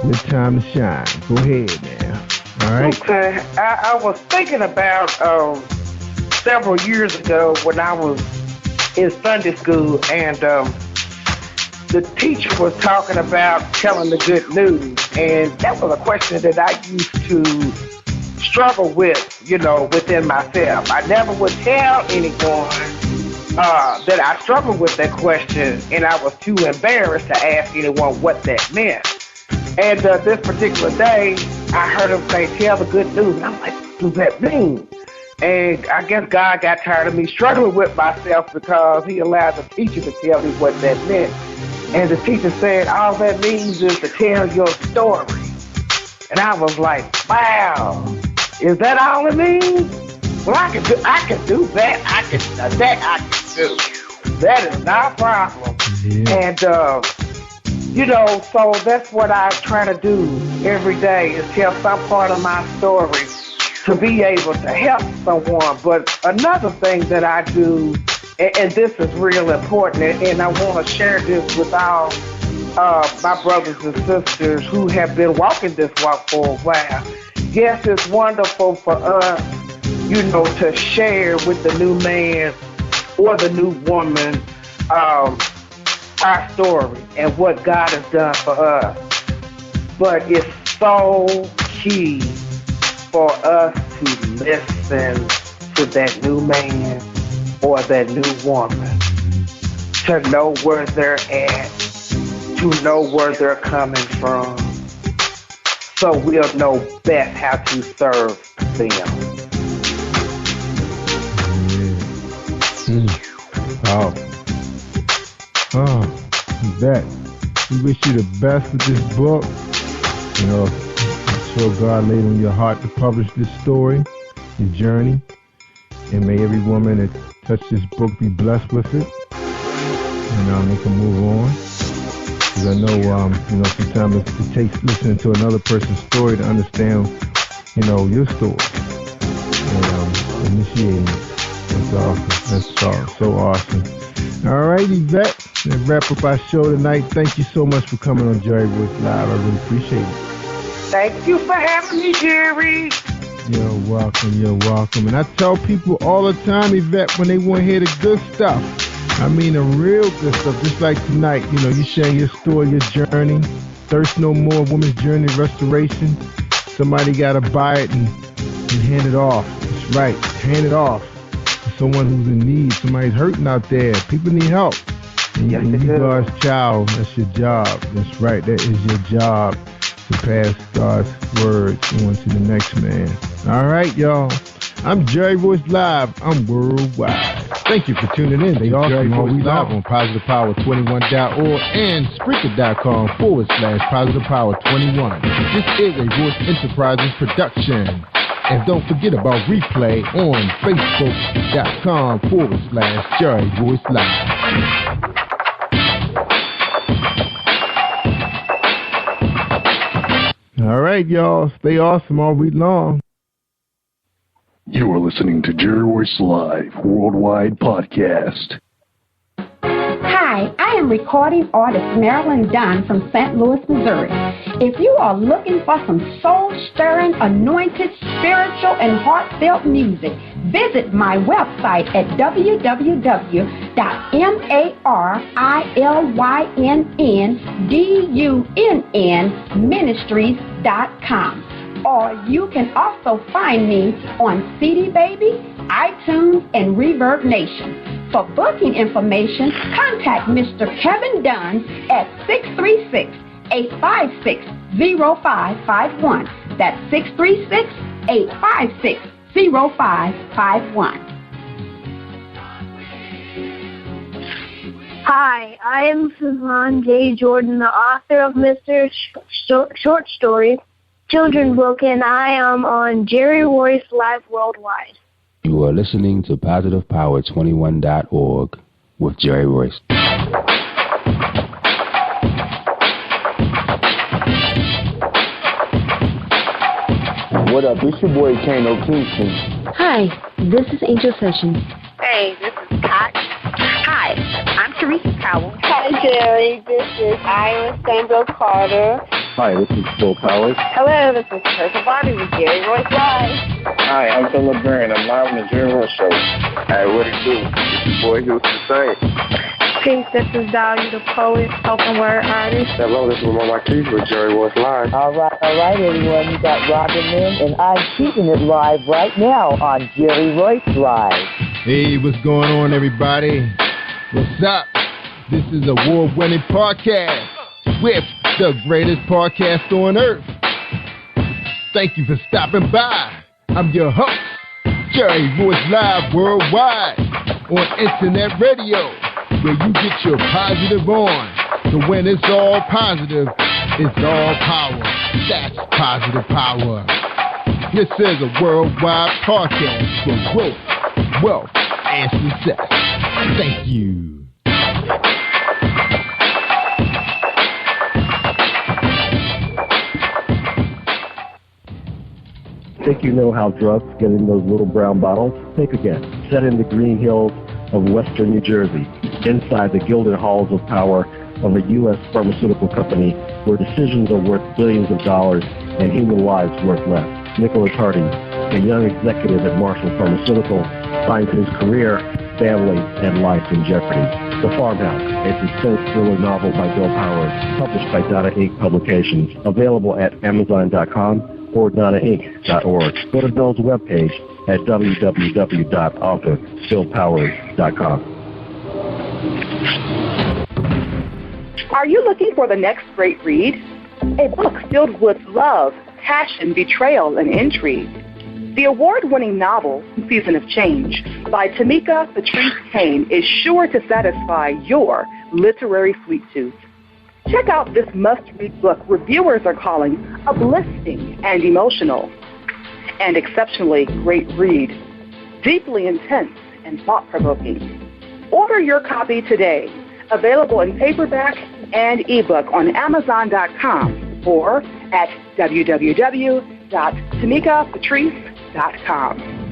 your time to shine. Go ahead now. All right. Okay. I was thinking about several years ago when I was in Sunday school, and the teacher was talking about telling the good news, and that was a question that I used to struggle with, within myself. I never would tell anyone that I struggled with that question, and I was too embarrassed to ask anyone what that meant. And this particular day, I heard him say, tell the good news. And I'm like, what does that mean? And I guess God got tired of me struggling with myself because he allowed the teacher to tell me what that meant. And the teacher said, all that means is to tell your story. And I was like, wow, is that all it means? Well, I can do that. I can do. That is not a problem. Yeah. And, so that's what I try to do every day is tell some part of my story to be able to help someone. But another thing that I do, and this is real important, and I want to share this with all my brothers and sisters who have been walking this walk for a while. Yes, it's wonderful for us, to share with the new man or the new woman our story and what God has done for us. But it's so key for us to listen to that new man or that new woman to know where they're at, to know where they're coming from, so we'll know best how to serve them. Oh, Yvette, we wish you the best with this book. You know, I'm sure God laid on your heart to publish this story, your journey, and may every woman that touched this book be blessed with it, and they can move on. Because I know, sometimes it takes listening to another person's story to understand, your story, and initiating it. That's awesome. That's so awesome. All right, Yvette, let's wrap up our show tonight. Thank you so much for coming on Jerry Voice Live. I really appreciate it. Thank you for having me, Jerry. You're welcome. And I tell people all the time, Yvette, when they want to hear the good stuff, I mean the real good stuff, just like tonight, you sharing your story, your journey, Thirst No More, Women's Journey Restoration. Somebody got to buy it and hand it off. That's right, hand it off. Someone who's in need, somebody's hurting out there. People need help. And you God's child, that's your job. That's right, that is your job, to pass God's words on to the next man. All right, y'all. I'm Jerry Voice Live. I'm worldwide. Thank you for tuning in. They are Jerry Voice Live on PositivePower21.org and Spreaker.com/PositivePower21. This is a Voice Enterprises production. And don't forget about replay on Facebook.com/Jerry Voice Live. All right, y'all. Stay awesome all week long. You are listening to Jerry Voice Live Worldwide Podcast. Hi, I am recording artist Marilyn Dunn from St. Louis, Missouri. If you are looking for some soul-stirring, anointed, spiritual, and heartfelt music, visit my website at www.MarilynDunnMinistries.com. Or you can also find me on CD Baby, iTunes, and Reverb Nation. For booking information, contact Mr. Kevin Dunn at 636-856-0551. That's 636-856-0551. Hi, I am Suzanne J. Jordan, the author of Mr. Short Story Children Book, and I am on Jerry Royce Live Worldwide. You are listening to PositivePower21.org with Jerry Royce. What up? It's your boy Kano Kingston. Hi, this is Angel Sessions. Hey, this is Scott. Hi, I'm Teresa Powell. Hi, Jerry. This is Ira Sandra Carter. Hi, this is Phil Powers. Hello, this is Teresa Bobby with Jerry Royce Live. Hi, I'm Philip Byrne. I'm live on the Jerry Royce Show. Hey, what it do? It's your boy Houston Saint. Peace, this is Dahlia the poet, spoken word artist. Hello, this is Lamar Marquise with Jerry Royce Live. All right, everyone. You got Robin Lynn, and I'm keeping it live right now on Jerry Royce Live. Hey, what's going on, everybody? What's up? This is award-winning podcast with the greatest podcast on earth. Thank you for stopping by. I'm your host, Jerry Voice Live Worldwide on Internet Radio, where you get your positive on. So when it's all positive, it's all power. That's positive power. This is a worldwide podcast for growth, wealth, and success. Thank you. Think you know how drugs get in those little brown bottles? Think again. Set in the green hills of western New Jersey, inside the gilded halls of power of a U.S. pharmaceutical company where decisions are worth billions of dollars and human lives worth less. Nicholas Hardy, a young executive at Marshall Pharmaceutical, finds his career, family, and life in jeopardy. The Farmhouse, a suspense thriller novel by Bill Powers, published by Donna Inc. Publications, available at Amazon.com or DonnaInc.org. Go to Bill's webpage at www.authorphilpowers.com. Are you looking for the next great read? A book filled with love, passion, betrayal, and intrigue. The award-winning novel, Season of Change, by Tamika Patrice Kane is sure to satisfy your literary sweet tooth. Check out this must-read book reviewers are calling uplifting and emotional. And exceptionally great read, deeply intense and thought-provoking. Order your copy today. Available in paperback and ebook on Amazon.com or at www.tamikapatrice.com.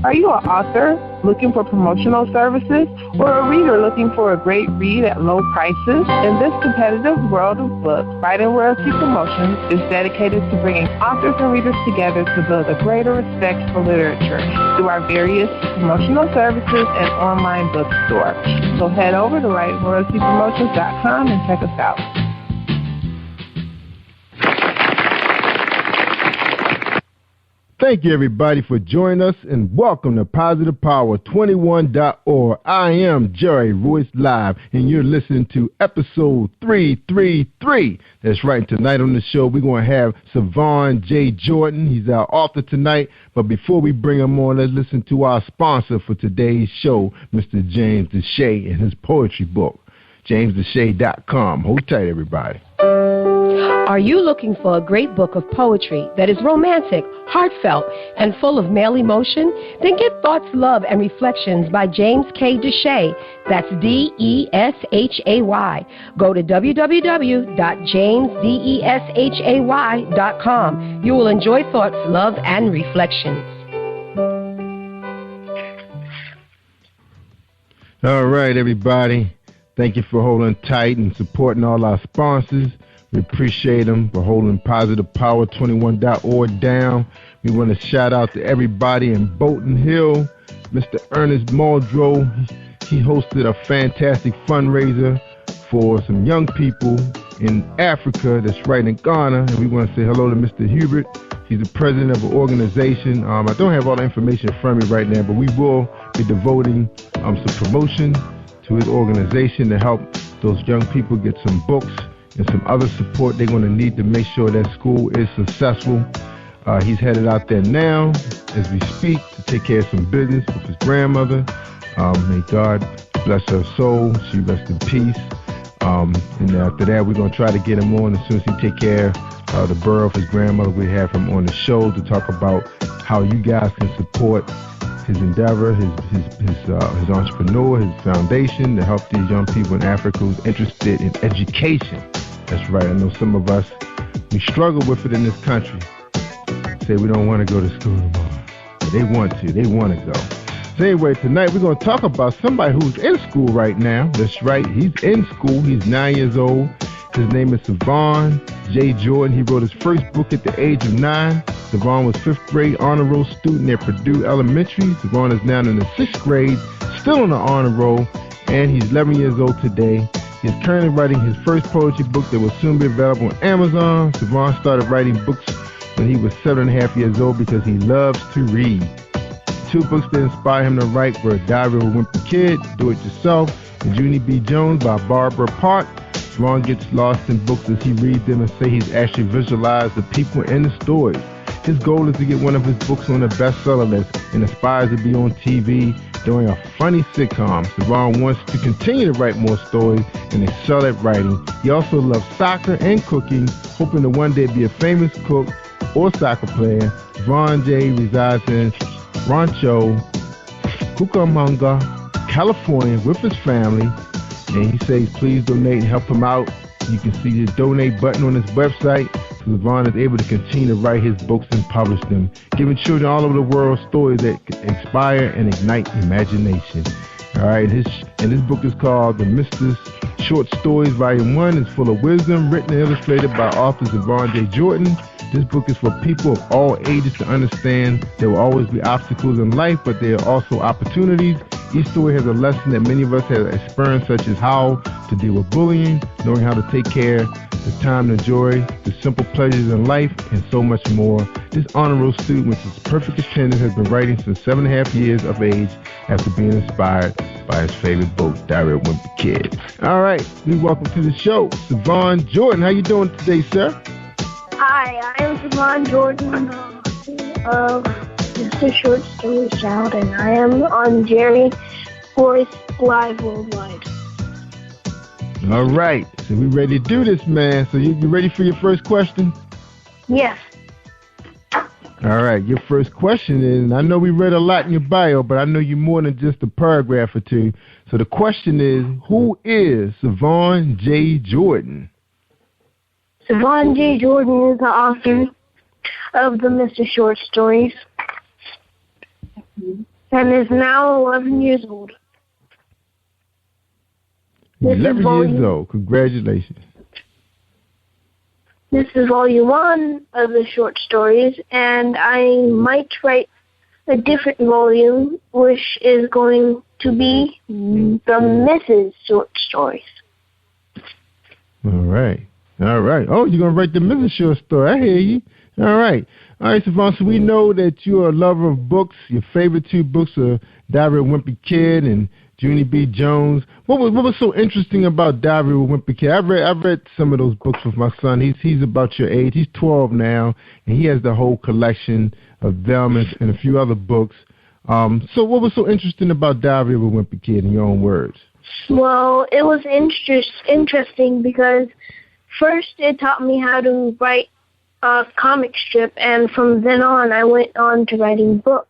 Are you an author looking for promotional services or a reader looking for a great read at low prices? In this competitive world of books, Writing Royalty Promotions is dedicated to bringing authors and readers together to build a greater respect for literature through our various promotional services and online bookstore. So head over to WritingRoyaltyPromotions.com and check us out. Thank you, everybody, for joining us, and welcome to PositivePower21.org. I am Jerry Royce Live, and you're listening to episode 333. That's right. Tonight on the show, we're going to have Savon J. Jordan. He's our author tonight. But before we bring him on, let's listen to our sponsor for today's show, Mr. James Deshay, and his poetry book, JamesDeshay.com. Hold tight, everybody. Are you looking for a great book of poetry that is romantic, heartfelt, and full of male emotion? Then get Thoughts, Love, and Reflections by James K. Deshay. That's D-E-S-H-A-Y. Go to www.jamesdeshay.com. You will enjoy Thoughts, Love, and Reflections. All right, everybody. Thank you for holding tight and supporting all our sponsors. We appreciate them for holding PositivePower21.org down. We want to shout out to everybody in Bolton Hill. Mr. Ernest Muldrow, he hosted a fantastic fundraiser for some young people in Africa that's right in Ghana. And we want to say hello to Mr. Hubert. He's the president of an organization. I don't have all the information from me right now, but we will be devoting some promotion to his organization to help those young people get some books and some other support they're going to need to make sure that school is successful. He's headed out there now as we speak to take care of some business with his grandmother. May God bless her soul. She rest in peace. And after that, we're going to try to get him on as soon as he take care of the burial of his grandmother. We have him on the show to talk about how you guys can support his endeavor, his entrepreneur, his foundation to help these young people in Africa who's interested in education. That's right. I know some of us, we struggle with it in this country. Say we don't want to go to school anymore. But they want to. They want to go. So anyway, tonight we're going to talk about somebody who's in school right now. That's right. He's in school. He's 9 years old. His name is Savon J. Jordan. He wrote his first book at the age of 9. Savon was 5th grade honor roll student at Purdue Elementary. Savon is now in the 6th grade, still on the honor roll, and he's 11 years old today. He's currently writing his first poetry book that will soon be available on Amazon. Savon started writing books when he was 7.5 years old because he loves to read. 2 books that inspired him to write were Diary of a Wimpy Kid, Do It Yourself, and Junie B. Jones by Barbara Park. Savon gets lost in books as he reads them and say he's actually visualized the people and the stories. His goal is to get one of his books on the bestseller list and aspires to be on TV during a funny sitcom. Savon wants to continue to write more stories and excel at writing. He also loves soccer and cooking, hoping to one day be a famous cook or soccer player. Savon J. resides in Rancho Cucamonga, California with his family, and he says please donate and help him out. You can see the donate button on his website. Savon is able to continue to write his books and publish them, giving children all over the world stories that inspire and ignite imagination. All right, his book is called The Mr. Short Stories Volume 1. It's full of wisdom, written and illustrated by author Savon J. Jordan. This book is for people of all ages to understand there will always be obstacles in life, but there are also opportunities. Each story has a lesson that many of us have experienced, such as how to deal with bullying, knowing how to take care, the time to enjoy the simple pleasures in life, and so much more. This honor roll student with his perfect attendance has been writing since 7.5 years of age after being inspired by his favorite book, Diary of a Wimpy Kid. All right, we welcome to the show, Savon Jordan. How you doing today, sir? Hi, I am Savon Jordan of Mr. Short Story Shout, and I am on Jerry Royce Live Worldwide. All right, so we ready to do this, man. So you ready for your first question? Yes. All right, your first question is, and I know we read a lot in your bio, but I know you're more than just a paragraph or two. So the question is, who is Savon J. Jordan? Savon J. Jordan is the author of the Mr. Short Stories and is now 11 years old. 11 years old. Congratulations. This is volume 1 of the short stories, and I might write a different volume, which is going to be the Mrs. Short Stories. All right. All right. Oh, you're going to write the Mrs. Short Story. I hear you. All right. All right, Savon, so we know that you're a lover of books. Your favorite 2 books are Diary of a Wimpy Kid and Junie B. Jones. What was so interesting about Diary of a Wimpy Kid? I read some of those books with my son. He's about your age. He's 12 now, and he has the whole collection of them and a few other books. So what was so interesting about Diary of a Wimpy Kid in your own words? Well, it was interesting because first it taught me how to write a comic strip, and from then on I went on to writing books.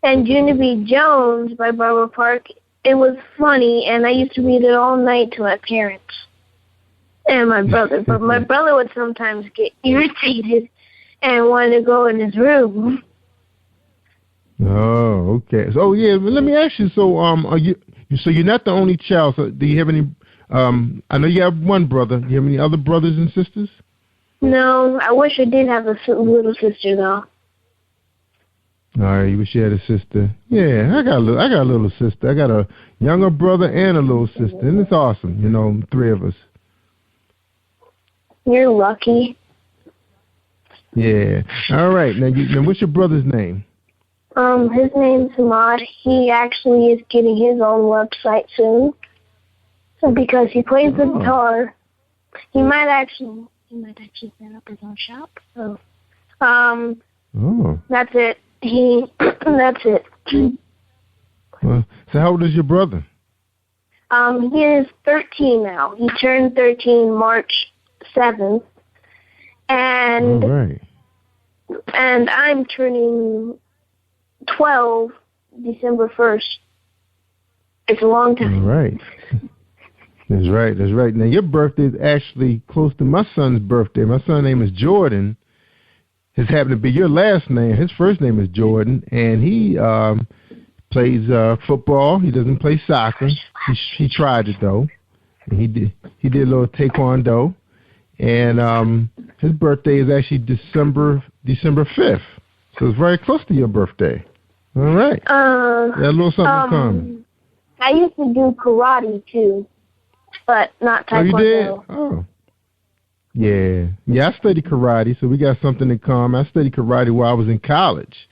And Junie B. Jones by Barbara Park, it was funny, and I used to read it all night to my parents and my brother. But my brother would sometimes get irritated and want to go in his room. Oh, okay. So, yeah, let me ask you. So, you're not the only child. So, do you have any? I know you have one brother. Do you have any other brothers and sisters? No, I wish I did have a little sister though. All right, you wish you had a sister. Yeah, I got a little sister. I got a younger brother and a little sister, and it's awesome. 3 of us. You're lucky. Yeah. All right. Now what's your brother's name? His name's Ahmad. He actually is getting his own website soon. So because he plays the guitar, he might actually set up his own shop. So, that's it. That's it. Well, so how old is your brother? He is 13 now. He turned 13 March 7th. And, all right. And I'm turning 12 December 1st. It's a long time. All right. That's right. That's right. Now, your birthday is actually close to my son's birthday. My son's name is Jordan. His happened to be your last name. His first name is Jordan, and he plays football. He doesn't play soccer. He tried it though. And he did a little taekwondo, and his birthday is actually December 5th. So it's very close to your birthday. All right. Got a little something in common. I used to do karate too, but not taekwondo. Oh, you did? Oh. Yeah, I studied karate, so we got something in common. I studied karate while I was in college.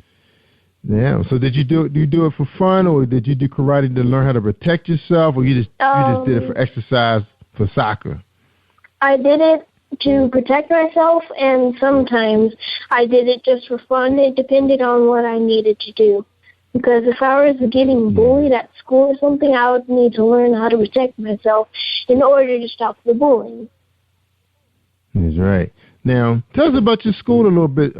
Yeah, so did you do it for fun, or did you do karate to learn how to protect yourself, or you just did it for exercise for soccer? I did it to protect myself, and sometimes I did it just for fun. It depended on what I needed to do. Because if I was getting bullied at school or something, I would need to learn how to protect myself in order to stop the bullying. That's right. Now, tell us about your school a little bit,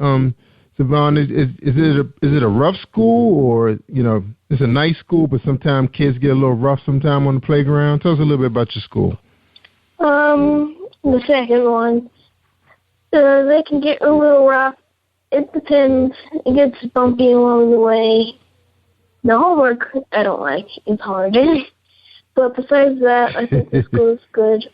Savon. Is it a rough school, or it's a nice school, but sometimes kids get a little rough sometime on the playground? Tell us a little bit about your school. The second one, they can get a little rough. It depends. It gets bumpy along the way. The homework I don't like. It's hard. But besides that, I think the school is good.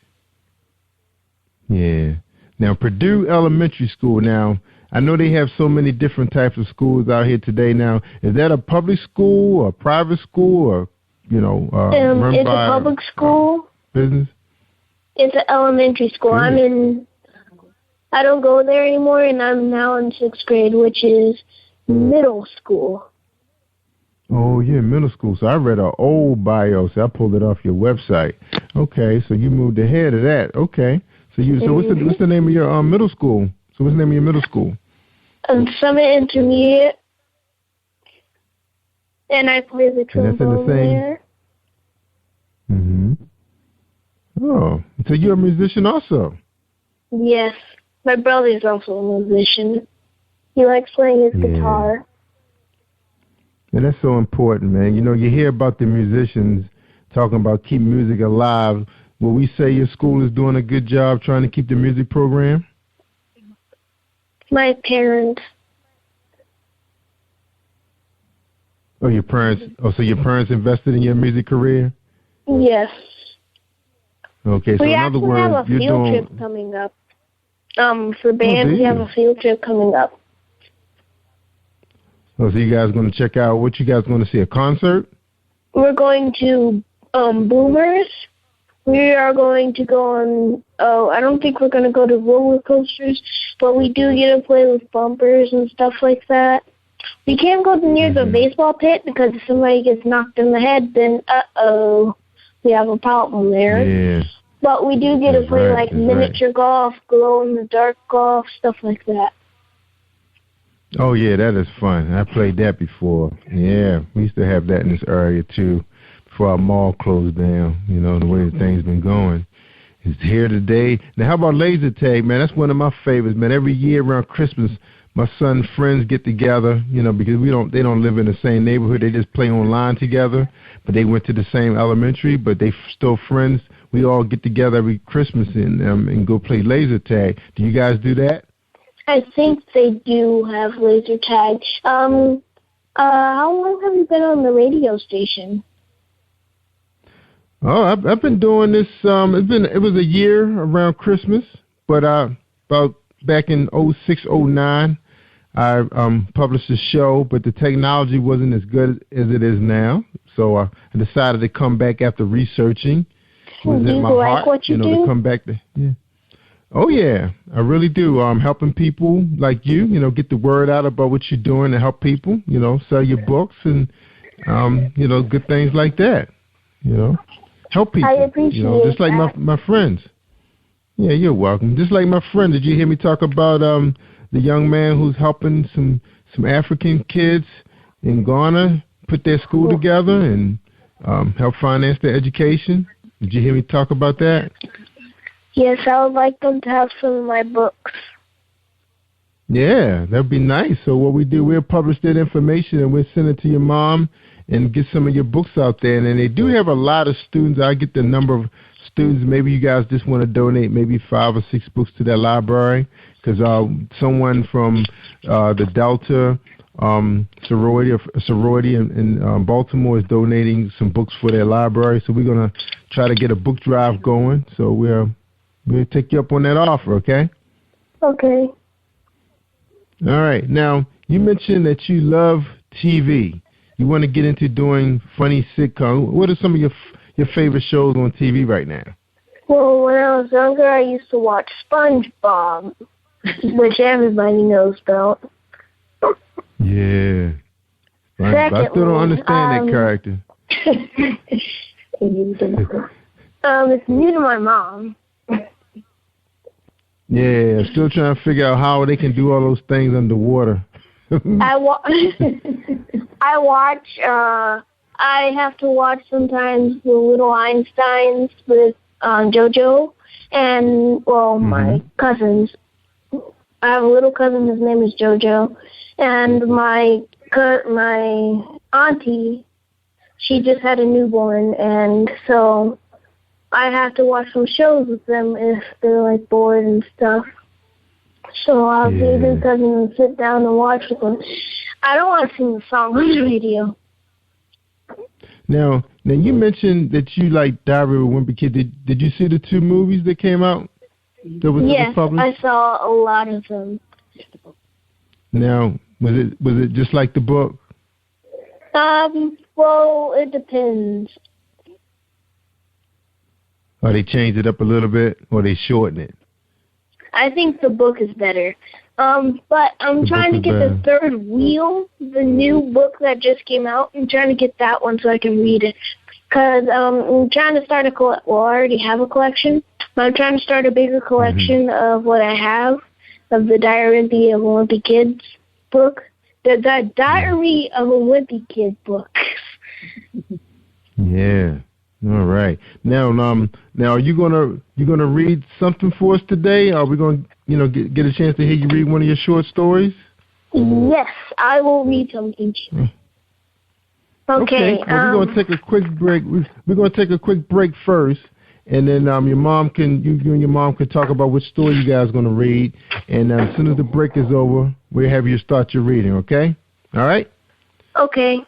Yeah. Now, Purdue Elementary School. Now, I know they have so many different types of schools out here today. Now, is that a public school or a private school, or run it's by a public school. Business? It's an elementary school. I'm I don't go there anymore, and I'm now in 6th grade, which is middle school. Oh, you're in middle school. So I read an old bio, so I pulled it off your website. Okay, so you moved ahead of that. Okay. So what's the name of your middle school? So what's the name of your middle school? Summit Intermediate. And I play the trombone there. Mm-hmm. Oh, so you're a musician also? Yes. My brother's also a musician. He likes playing his guitar. And that's so important, man. You know, you hear about the musicians talking about keeping music alive. Will we say your school is doing a good job trying to keep the music program? My parents. Oh, your parents. Oh, so your parents invested in your music career? Yes. Okay, so in other words, we have a field trip coming up. For bands, we have a field trip coming up. Oh, so you guys going to check out, what you guys going to see, a concert? We're going to Boomers. We are going to go on, I don't think we're going to go to roller coasters, but we do get to play with bumpers and stuff like that. We can't go near the baseball pit because if somebody gets knocked in the head, then, we have a problem there. Yeah. But we do get to play miniature golf, glow-in-the-dark golf, stuff like that. Oh, yeah, that is fun. I played that before. Yeah, we used to have that in this area, too, before our mall closed down, you know, the way the thing's been going. It's here today. Now, how about laser tag, man? That's one of my favorites, man. Every year around Christmas, my son's friends get together, you know, because they don't live in the same neighborhood. They just play online together, but they went to the same elementary, but they still friends. We all get together every Christmas and go play laser tag. Do you guys do that? I think they do have laser tag. How long have you been on the radio station? Oh, I've been doing this. It was a year around Christmas, but about back in 06, 09, I published a show, but the technology wasn't as good as it is now. So I decided to come back after researching. Do you like what you do? To come back to Oh, yeah, I really do. Helping people like you, you know, get the word out about what you're doing to help people, you know, sell your books and, you know, good things like that, you know, help people. I appreciate just like my friends. Yeah, you're welcome. Just like my friend, did you hear me talk about the young man who's helping some African kids in Ghana put their school together and help finance their education? Did you hear me talk about that? Yes, I would like them to have some of my books. Yeah, that'd be nice. So what we do, we'll publish that information and we'll send it to your mom and get some of your books out there. And they do have a lot of students. I get the number of students. Maybe you guys just want to donate maybe 5 or 6 books to their library because someone from the Delta sorority in Baltimore is donating some books for their library. So we're going to try to get a book drive going. So we'll take you up on that offer, okay? Okay. All right. Now, you mentioned that you love TV. You want to get into doing funny sitcoms. What are some of your favorite shows on TV right now? Well, when I was younger, I used to watch SpongeBob, which everybody knows about. Yeah. I still don't understand that character. It's new to my mom. Yeah, still trying to figure out how they can do all those things underwater. I have to watch sometimes the Little Einsteins with JoJo and, my cousins. I have a little cousin, his name is JoJo, and my auntie, she just had a newborn, and so I have to watch some shows with them if they're like bored and stuff. So I'll see their cousin and sit down and watch with them. I don't want to sing the song on the radio. Now you mentioned that you like Diary of a Wimpy Kid. Did you see the 2 movies that came out? Yes, I saw a lot of them. Now, was it just like the book? Well, it depends. Or they changed it up a little bit, or they shortened it? I think the book is better. But I'm trying to get the Third Wheel, the new book that just came out. I'm trying to get that one so I can read it. Because I'm trying to start I already have a collection, but I'm trying to start a bigger collection of what I have, of the Diary of the Wimpy Kids book. The Diary of a Wimpy Kid book. Yeah. All right. Now, are you gonna read something for us today? Are we gonna, get a chance to hear you read one of your short stories? Yes, I will read something. Okay. Well, we're gonna take a quick break. We're gonna take a quick break first, and then you and your mom can talk about which story you guys are gonna read. And as soon as the break is over, we'll have you start your reading. Okay? All right. Okay.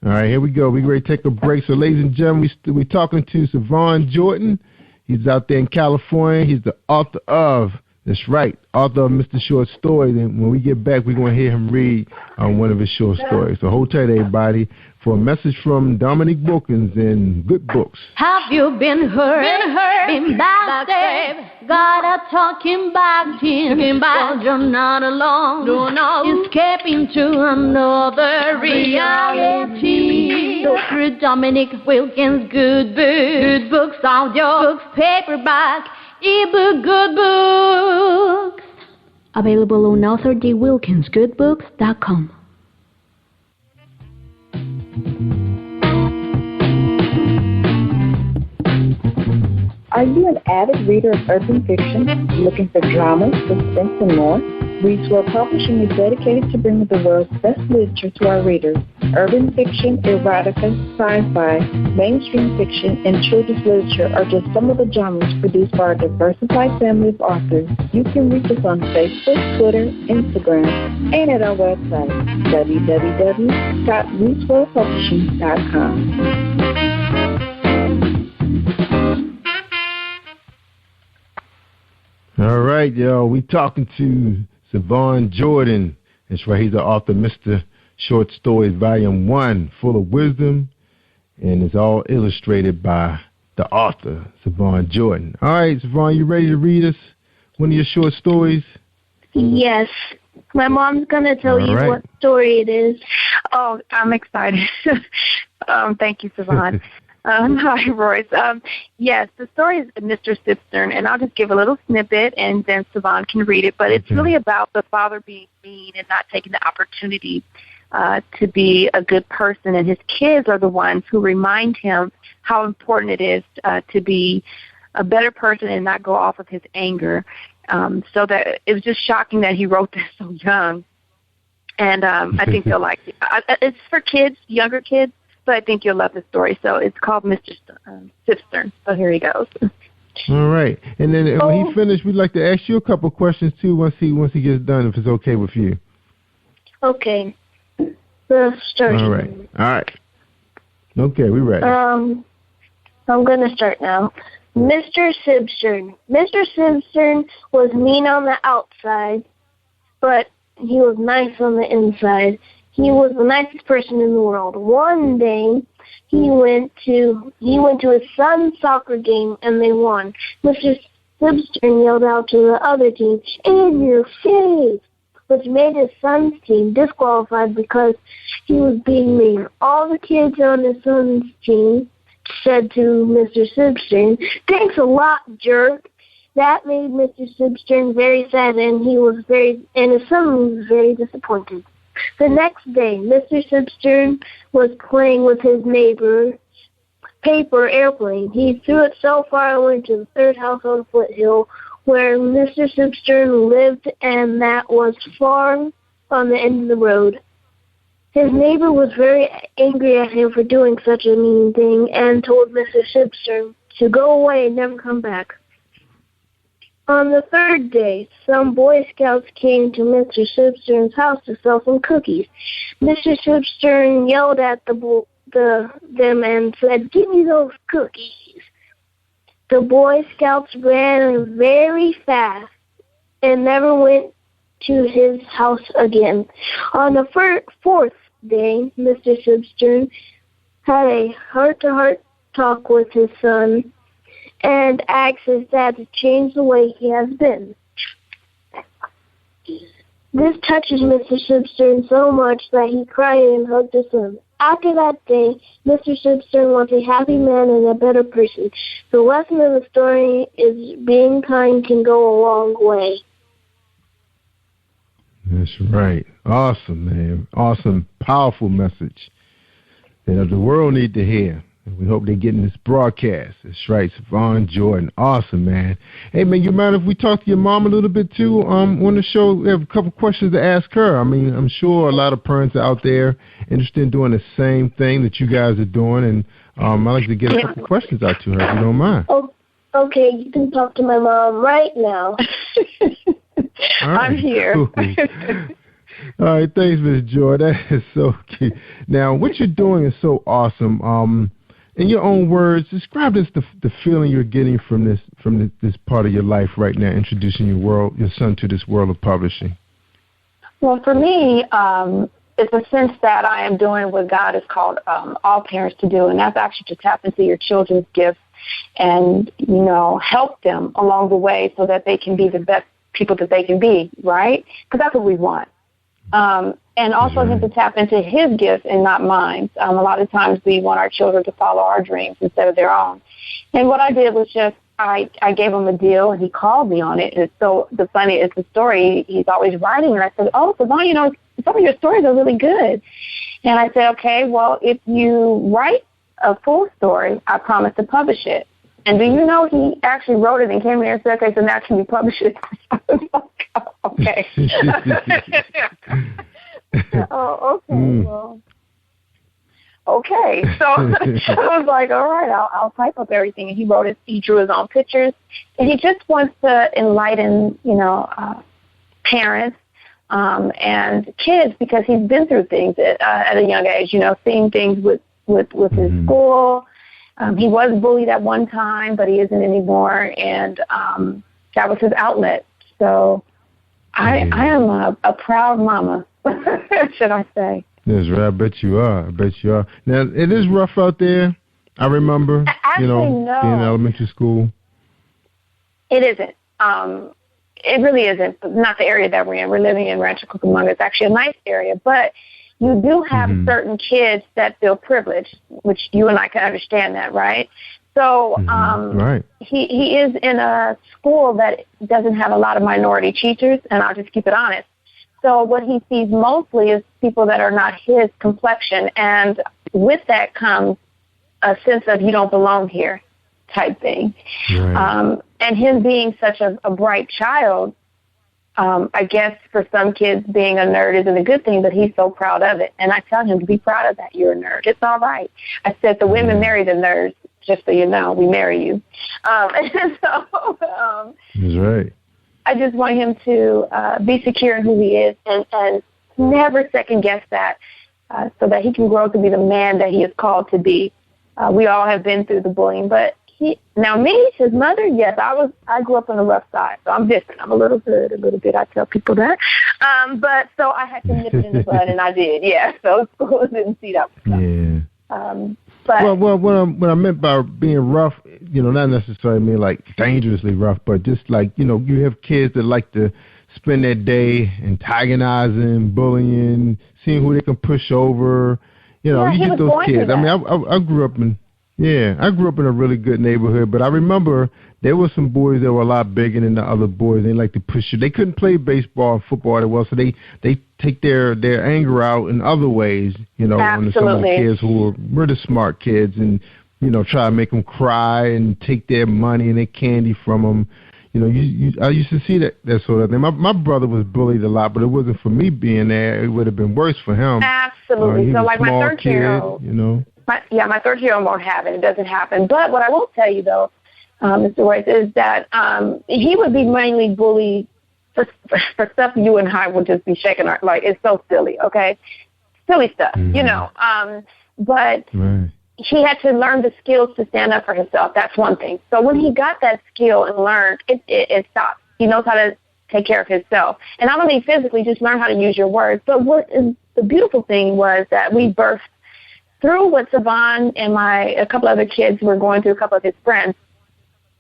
All right, here we go. We're ready to take a break. So, ladies and gentlemen, we're talking to Savon Jordan. He's out there in California. He's the author of, that's right, author of Mr. Short Stories. And when we get back, we're going to hear him read one of his short stories. So hold tight, everybody, for a message from Dominique Wilkins in Good Books. Have you been hurt? Been backstabbed? Got a talking back team. But you're not alone. No. Escaping to another reality. Through Dominique Wilkins' Good Books. Good Books, audio books, paperback, ebook, Good Books. Available on AuthorDWilkinsGoodBooks.com. Are you an avid reader of urban fiction, looking for drama, suspense, and more? Reads World Publishing is dedicated to bringing the world's best literature to our readers. Urban fiction, erotica, sci-fi, mainstream fiction, and children's literature are just some of the genres produced by our diversified family of authors. You can reach us on Facebook, Twitter, Instagram, and at our website, www.rootsworldpublishing.com. All right, y'all. We talking to Savon Jordan. That's right. He's the author of Mr. Short Stories, Volume 1, full of wisdom, and it's all illustrated by the author, Savon Jordan. All right, Savon, you ready to read us one of your short stories? Yes. My mom's going to tell you what story it is. Oh, I'm excited. Thank you, Savon. Hi, Royce. Yes, the story is Mr. Sibstern, and I'll just give a little snippet, and then Savon can read it. But it's really about the father being mean and not taking the opportunity to be a good person, and his kids are the ones who remind him how important it is to be a better person and not go off of his anger. So that it was just shocking that he wrote this so young, and I think they'll like it. It's for kids, younger kids. But I think you'll love the story. So it's called Mr. Sibstern. So here he goes. All right. And then when he's finished, we'd like to ask you a couple questions, too, once he gets done, if it's okay with you. Okay. The story. All right. Okay, we're ready. I'm going to start now. Mr. Sibstern. Mr. Sibstern was mean on the outside, but he was nice on the inside. He was the nicest person in the world. One day, he went to his son's soccer game, and they won. Mr. Sibstern yelled out to the other team, "In your face!" which made his son's team disqualified because he was being mean. All the kids on his son's team said to Mr. Sibstern, "Thanks a lot, jerk." That made Mr. Sibstern very sad, and his son was very disappointed. The next day, Mr. Sibstern was playing with his neighbor's paper airplane. He threw it so far it went to the third house on Foothill, where Mr. Sibstern lived, and that was far on the end of the road. His neighbor was very angry at him for doing such a mean thing and told Mr. Sibstern to go away and never come back. On the third day, some Boy Scouts came to Mr. Sibstern's house to sell some cookies. Mr. Sibstern yelled at them and said, "Give me those cookies." The Boy Scouts ran very fast and never went to his house again. On the fourth day, Mr. Sibstern had a heart-to-heart talk with his son and asks his dad to change the way he has been. This touches Mr. Shipstern so much that he cried and hugged his son. After that day, Mr. Shipstern was a happy man and a better person. The lesson of the story is being kind can go a long way. That's right. Awesome, man. Awesome, powerful message that the world need to hear. And we hope they're getting this broadcast. That's right, Savon Jordan. Awesome, man. Hey, man, you mind if we talk to your mom a little bit, too? On the show, we have a couple questions to ask her. I mean, I'm sure a lot of parents out there interested in doing the same thing that you guys are doing, and I'd like to get a couple questions out to her, if you don't mind. Oh, okay, you can talk to my mom right now. Right, I'm here. Cool. All right, thanks, Ms. Joy. That is so cute. Now, what you're doing is so awesome. In your own words, describe this the feeling you're getting from this part of your life right now, introducing your son to this world of publishing. Well, for me, it's a sense that I am doing what God has called all parents to do, and that's actually to tap into your children's gifts and, help them along the way so that they can be the best people that they can be, right? Because that's what we want. And also him to tap into his gifts and not mine. A lot of times we want our children to follow our dreams instead of their own. And what I did was just, I gave him a deal, and he called me on it. And so the story, he's always writing, and I said, oh, Savon, some of your stories are really good. And I said, okay, well, if you write a full story, I promise to publish it. And do you know he actually wrote it and came here and said, okay, so now can you publish it? I was like, oh, okay. Oh, okay. Well, okay. So I was like, all right, I'll type up everything. And he drew his own pictures, and he just wants to enlighten, parents and kids, because he's been through things at a young age. Seeing things with his school. He was bullied at one time, but he isn't anymore, and that was his outlet. So I am a proud mama, should I say. Yes, right. I bet you are. Now, it is rough out there. I remember, no. being in elementary school. It isn't. It really isn't. Not the area that we're in. We're living in Rancho Cucamonga. It's actually a nice area, but you do have certain kids that feel privileged, which you and I can understand that, right? So right. He is in a school that doesn't have a lot of minority teachers, and I'll just keep it honest. So what he sees mostly is people that are not his complexion, and with that comes a sense of you don't belong here type thing. Right. And him being such a bright child, I guess for some kids being a nerd isn't a good thing, but he's so proud of it. And I tell him to be proud of that. You're a nerd. It's all right. I said the women marry the nerds, just so you know. We marry you. That's right. I just want him to be secure in who he is and never second guess that, so that he can grow to be the man that he is called to be. We all have been through the bullying, but his mother, yes, I grew up on the rough side, so I'm different. I'm a little bit. I tell people that. But so I had to nip it in the bud, and I did, yeah. So school didn't see that. Yeah. But what I meant by being rough, not necessarily mean like dangerously rough, but just like, you have kids that like to spend their day antagonizing, bullying, seeing who they can push over. You get those kids. I mean, I grew up in a really good neighborhood, but I remember there were some boys that were a lot bigger than the other boys. They like to push you. They couldn't play baseball and football that well, so they take their anger out in other ways, on some of the kids who were the smart kids, and, try to make them cry and take their money and their candy from them. I used to see that sort of thing. My brother was bullied a lot, but it wasn't for me being there. It would have been worse for him. Absolutely. So like my 13-year-old, my 13-year-old won't have it. It doesn't happen. But what I will tell you, though, Mr. Royce, is that he would be mainly bullied for stuff you and I would just be shaking our, like, it's so silly, okay? Silly stuff, but right. He had to learn the skills to stand up for himself. That's one thing. So when he got that skill and learned, it stopped. He knows how to take care of himself. And I don't mean physically, just learn how to use your words. But what is the beautiful thing was that we birthed through what Savon and a couple other kids were going through, a couple of his friends.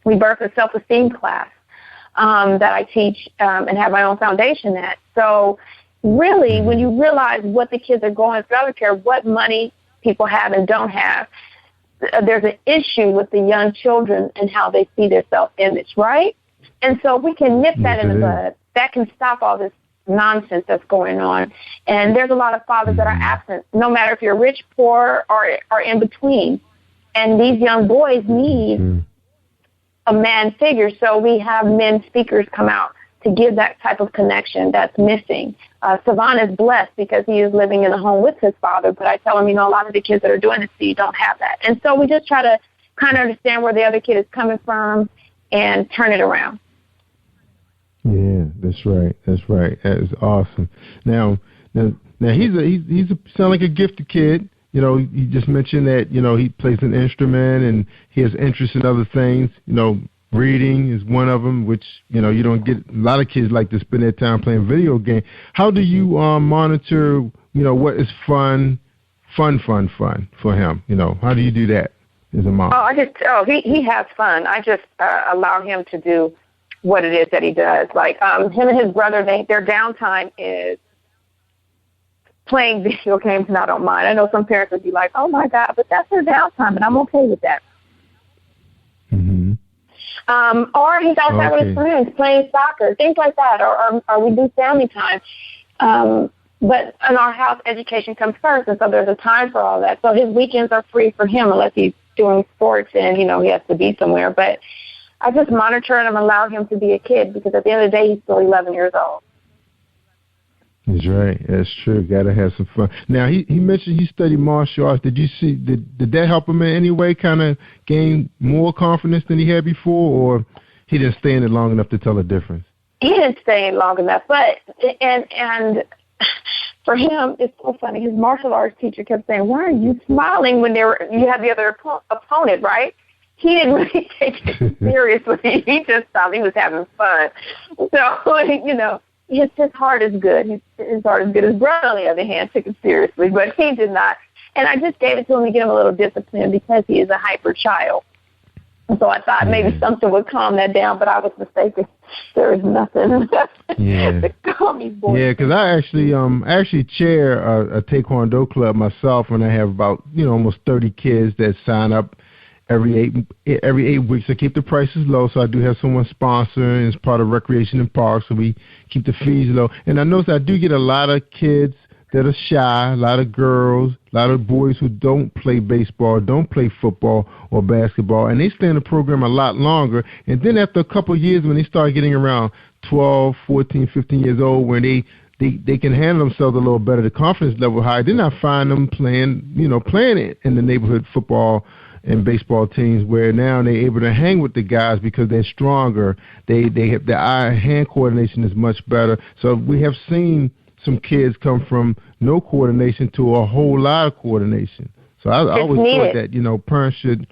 rebirth and self-esteem class that I teach and have my own foundation at. So really, when you realize what the kids are going through, I don't care what money people have and don't have, there's an issue with the young children and how they see their self-image, right? And so we can nip that in the bud. That can stop all this nonsense that's going on. And there's a lot of fathers that are absent, no matter if you're rich, poor, or in between. And these young boys need a man figure. So we have men speakers come out to give that type of connection that's missing. Savon is blessed because he is living in a home with his father, but I tell him, a lot of the kids that are doing this to you don't have that. And so we just try to kind of understand where the other kid is coming from and turn it around. Yeah, that's right. That is awesome. Now he's sound like a gifted kid. You just mentioned that, he plays an instrument and he has interest in other things. Reading is one of them, which, you don't get. A lot of kids like to spend their time playing video games. How do you monitor, what is fun for him? How do you do that as a mom? He has fun. I just allow him to do what it is that he does. Like him and his brother, their downtime is playing video games, and I don't mind. I know some parents would be like, oh, my God, but that's their downtime, and I'm okay with that. Mm-hmm. Or he's outside with his friends playing soccer, things like that, or we do family time. But in our house, education comes first, and so there's a time for all that. So his weekends are free for him unless he's doing sports and, he has to be somewhere. But I just monitor him and allow him to be a kid because at the end of the day, he's still 11 years old. That's right. That's true. Got to have some fun. Now, he mentioned he studied martial arts. Did you see, did that help him in any way kind of gain more confidence than he had before, or he didn't stay in it long enough to tell the difference? He didn't stay in long enough, but, and for him, it's so funny. His martial arts teacher kept saying, why are you smiling when you have the other opponent, right? He didn't really take it seriously. He just thought he was having fun. So, his heart is good. His heart is good. His brother, on the other hand, took it seriously, but he did not. And I just gave it to him to get him a little discipline because he is a hyper child. And so I thought maybe something would calm that down, but I was mistaken. There is nothing to calm these boys. Yeah, because I actually chair a Taekwondo club myself, and I have about almost 30 kids that sign up every 8 weeks. I keep the prices low, so I do have someone sponsoring. It's part of Recreation and Parks, so we keep the fees low. And I notice I do get a lot of kids that are shy, a lot of girls, a lot of boys who don't play baseball, don't play football or basketball, and they stay in the program a lot longer. And then after a couple of years, when they start getting around 12, 14, 15 years old, when they can handle themselves a little better, the confidence level high, then I find them playing it in the neighborhood football and baseball teams, where now they're able to hang with the guys because they're stronger. They have the eye-hand coordination is much better. So we have seen some kids come from no coordination to a whole lot of coordination. So I always thought that parents should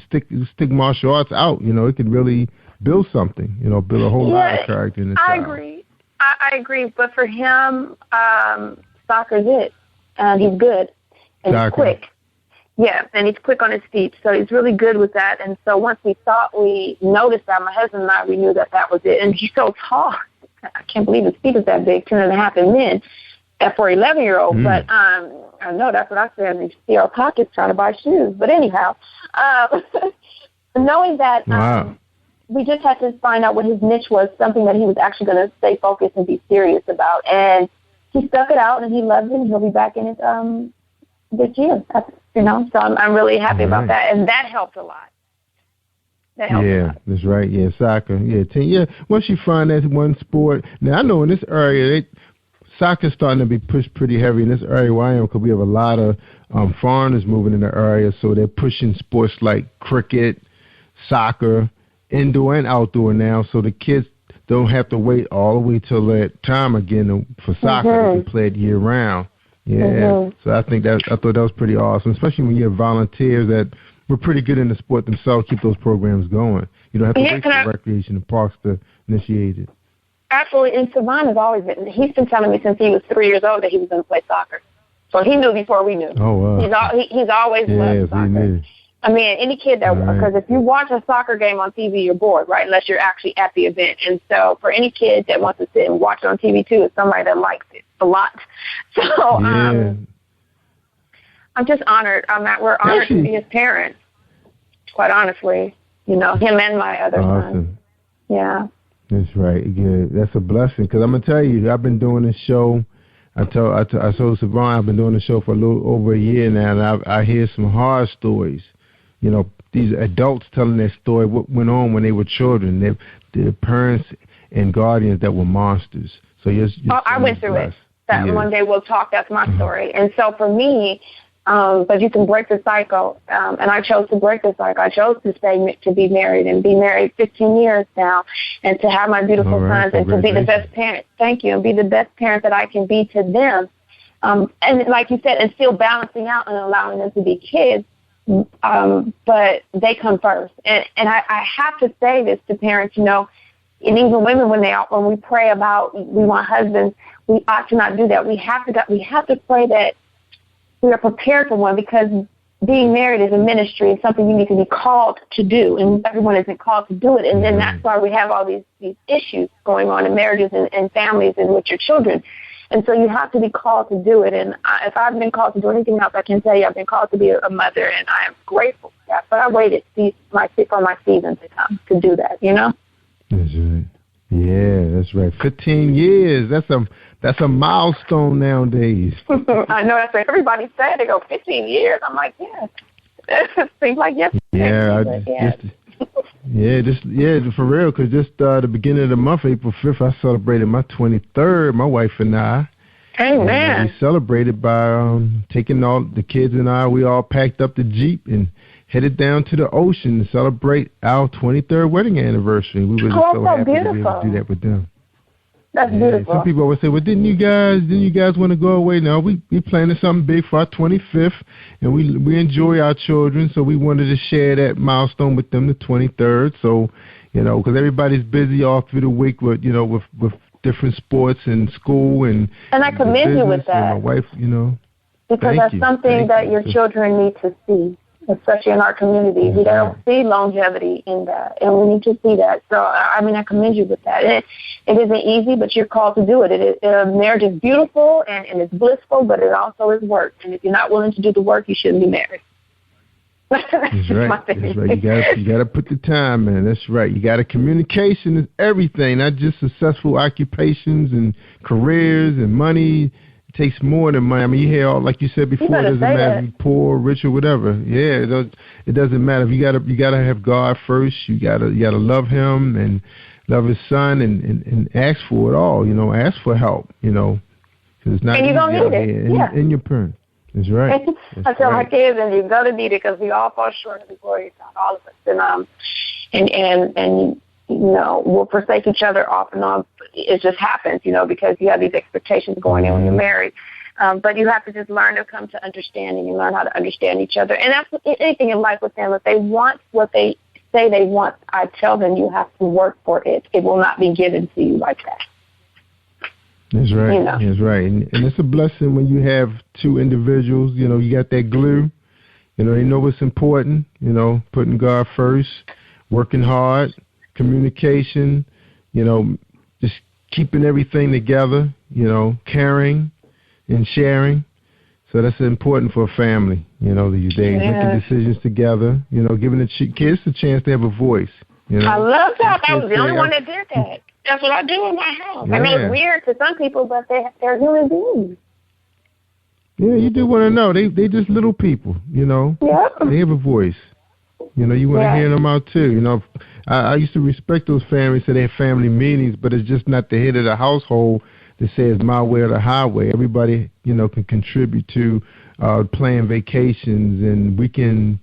stick martial arts out. It could really build something. Build a whole lot of character in the child. I agree. I agree. But for him, soccer's it, and he's good and he's quick. Yeah, and he's quick on his feet, so he's really good with that. And so once we noticed that, my husband and I, we knew that was it. And he's so tall. I can't believe his feet is that big, 10.5 in men, for an 11-year-old. But I know that's what I said. And you see our pockets trying to buy shoes. But anyhow, knowing that we just had to find out what his niche was, something that he was actually going to stay focused and be serious about. And he stuck it out, and he loves it, and he'll be back in it this year. So I'm really happy about that, and that helped a lot. That helped a lot. That's right. Yeah, soccer. Yeah, once you find that one sport, now I know in this area, soccer's starting to be pushed pretty heavy in this area where I am, because we have a lot of foreigners moving in the area, so they're pushing sports like cricket, soccer, indoor and outdoor now, so the kids don't have to wait all the way till that time again for soccer. They can play it year round. Yeah, so I thought that was pretty awesome, especially when you have volunteers that were pretty good in the sport themselves, keep those programs going. You don't have to wait for Recreation and Parks to initiate it. Absolutely, and Savon has always he's been telling me since he was 3 years old that he was going to play soccer. So he knew before we knew. Oh, wow. He's always loved soccer. I mean, any kid that, because if you watch a soccer game on TV, you're bored, right? Unless you're actually at the event. And so for any kid that wants to sit and watch it on TV too, it's somebody that likes it a lot. So I'm just honored. We're honored to be his parents, quite honestly. You know, him and my other son. Yeah. That's right. Yeah, that's a blessing. Because I'm gonna tell you, I've been doing this show. I told Savon I've been doing the show for a little over a year now, and I hear some horror stories. You know, these adults telling their story, what went on when they were children, their parents and guardians that were monsters. So I went through it. One day we'll talk. That's my story. And so for me, but you can break the cycle, and I chose to break the cycle. I chose to be married and be married 15 years now, and to have my beautiful sons and to be the best parent. Thank you, and be the best parent that I can be to them. And like you said, and still balancing out and allowing them to be kids. But they come first, and I have to say this to parents, you know, and even women when we pray about we want husbands, we ought to not do that. We have to pray that we are prepared for one, because being married is a ministry. It's something you need to be called to do, and everyone isn't called to do it. And then that's why we have all these issues going on in marriages and families and with your children. And so you have to be called to do it. And if I've been called to do anything else, I can tell you I've been called to be a mother, and I am grateful for that. But I waited for my season to come to do that, you know? That's right. Yeah, that's right. 15 years. That's a milestone nowadays. I know that's what everybody said. They go, 15 years. I'm like, yeah. It seems like yesterday. For real, because just the beginning of the month, April 5th, I celebrated my 23rd, my wife and I. Amen. And we celebrated by taking all the kids and we all packed up the Jeep and headed down to the ocean to celebrate our 23rd wedding anniversary. We were just so happy to be able to do that with them. That's beautiful. Some people always say, well, didn't you guys want to go away? No, we planning something big for our 25th, and we enjoy our children, so we wanted to share that milestone with them, the 23rd. So, you know, because everybody's busy all through the week with different sports and school and I commend you with that. My wife, you know. Because that's something that your children need to see, especially in our community. We don't see longevity in that, and we need to see that. So, I commend you with that. It isn't easy, but you're called to do it. Marriage is beautiful and it's blissful, but it also is work. And if you're not willing to do the work, you shouldn't be married. That's right. That's right. You got to put the time in. That's right. You got to communication is everything, not just successful occupations and careers and money. It takes more than money. I mean, you hear all, like you said before, it doesn't matter if you're poor, rich, or whatever. Yeah, it doesn't matter. You got to have God first. You got to love Him and love His Son and ask for it all. You know, ask for help. You know, because it's not easy out here. And your parents. That's right. I tell my kids, and you're gonna need it because we all fall short of the glory of God, all of us. And you know, we'll forsake each other off and on. It just happens, you know, because you have these expectations going in when you're married. But you have to just learn to come to understanding and learn how to understand each other. And that's anything in life with them. If they want what they say they want, I tell them you have to work for it. It will not be given to you like that. That's right. You know. That's right. And it's a blessing when you have two individuals, you know, you got that glue. You know, they know what's important, you know, putting God first, working hard, communication, you know, just keeping everything together, you know, caring and sharing. So that's important for a family, you know, these days. Making decisions together, you know, giving the kids a chance to have a voice. You know? I love that. I was the only one that did that. That's what I do in my house. Yeah. I mean, it's weird to some people, but they're human beings. Yeah, you do want to know. They just little people, you know. Yeah. They have a voice. You know, you want to hear them out too. You know, I used to respect those families that they have family meetings, but it's just not the head of the household that says my way or the highway. Everybody, you know, can contribute to plan vacations and weekend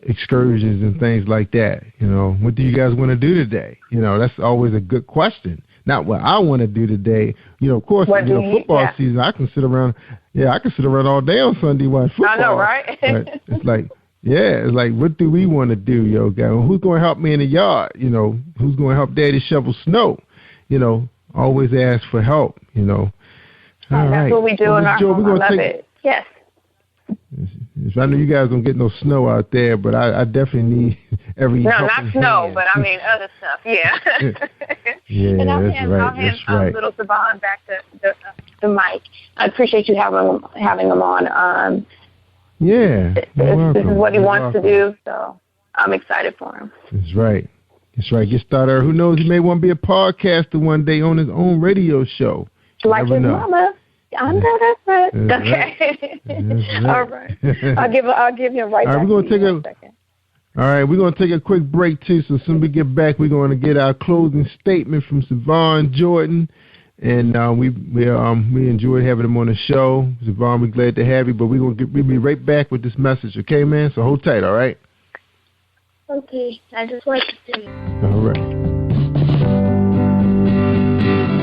excursions and things like that. You know, what do you guys want to do today? You know, that's always a good question. Not what I want to do today. You know, of course, football season, I can sit around. Yeah, I can sit around all day on Sunday watch football. I know, right? But it's like, what do we want to do, yo, guy? Who's going to help me in the yard? You know, who's going to help Daddy shovel snow? You know, always ask for help. You know. That's what we do in our home. I love it. Yes. So I know you guys don't get no snow out there, but I definitely need every. No, not snow, but I mean other stuff. Yeah. Yeah, and I'll hand right. little Savon back to the mic. I appreciate you having him on. Yeah. This is what he wants to do, so I'm excited for him. That's right. That's right. Get started. Who knows? He may want to be a podcaster one day on his own radio show. Like his mama. I know that's right. That's okay. Right. All right. I'll give him right back. All right, we're going to take a quick break, too. So soon we get back, we're going to get our closing statement from Savon Jordan. And we enjoyed having him on the show. Savon, we're glad to have you. But we'll be right back with this message, okay, man? So hold tight, all right? Okay. I just like to sing. All right.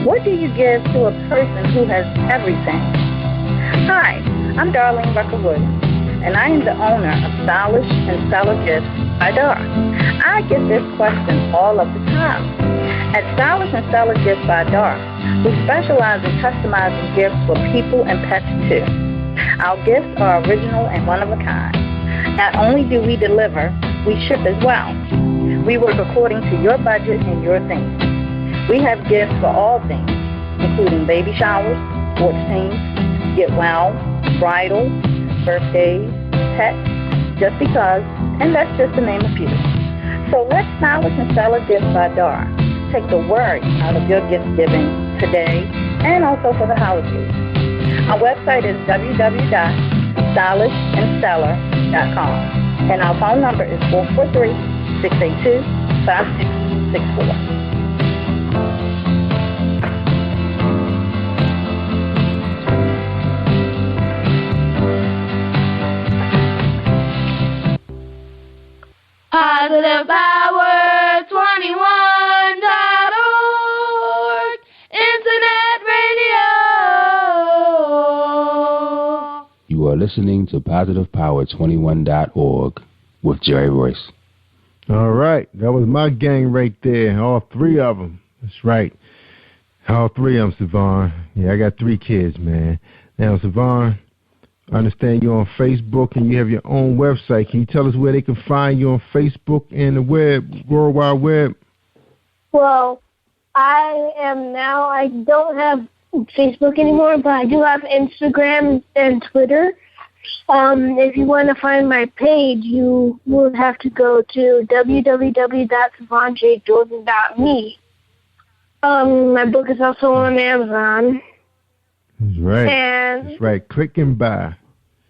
What do you give to a person who has everything? Hi, I'm Darlene Rucker-Williams, and I am the owner of Stylish and Stellar Gifts by Dar. I get this question all of the time. At Stylish and Stellar Gifts by Dar, we specialize in customizing gifts for people and pets too. Our gifts are original and one of a kind. Not only do we deliver, we ship as well. We work according to your budget and your theme. We have gifts for all things, including baby showers, sports teams, get well, bridal, birthdays, pets, just because, and that's just to name a few. So let Stylish and Stellar Gifts by Dar take the worry out of your gift giving today and also for the holidays. Our website is www.stylishandstellar.com, and our phone number is 443-682-5664. PositivePower21.org Internet Radio. You are listening to PositivePower21.org with Jerry Royce. All right. That was my gang right there. All three of them. That's right. All three of them, Savon. Yeah, I got 3 kids, man. Now, Savon, I understand you're on Facebook and you have your own website. Can you tell us where they can find you on Facebook and the web, World Wide Web? Well, I don't have Facebook anymore, but I do have Instagram and Twitter. If you want to find my page, you will have to go to www.savonjjordan.me. My book is also on Amazon. That's right. And that's right. Click and buy.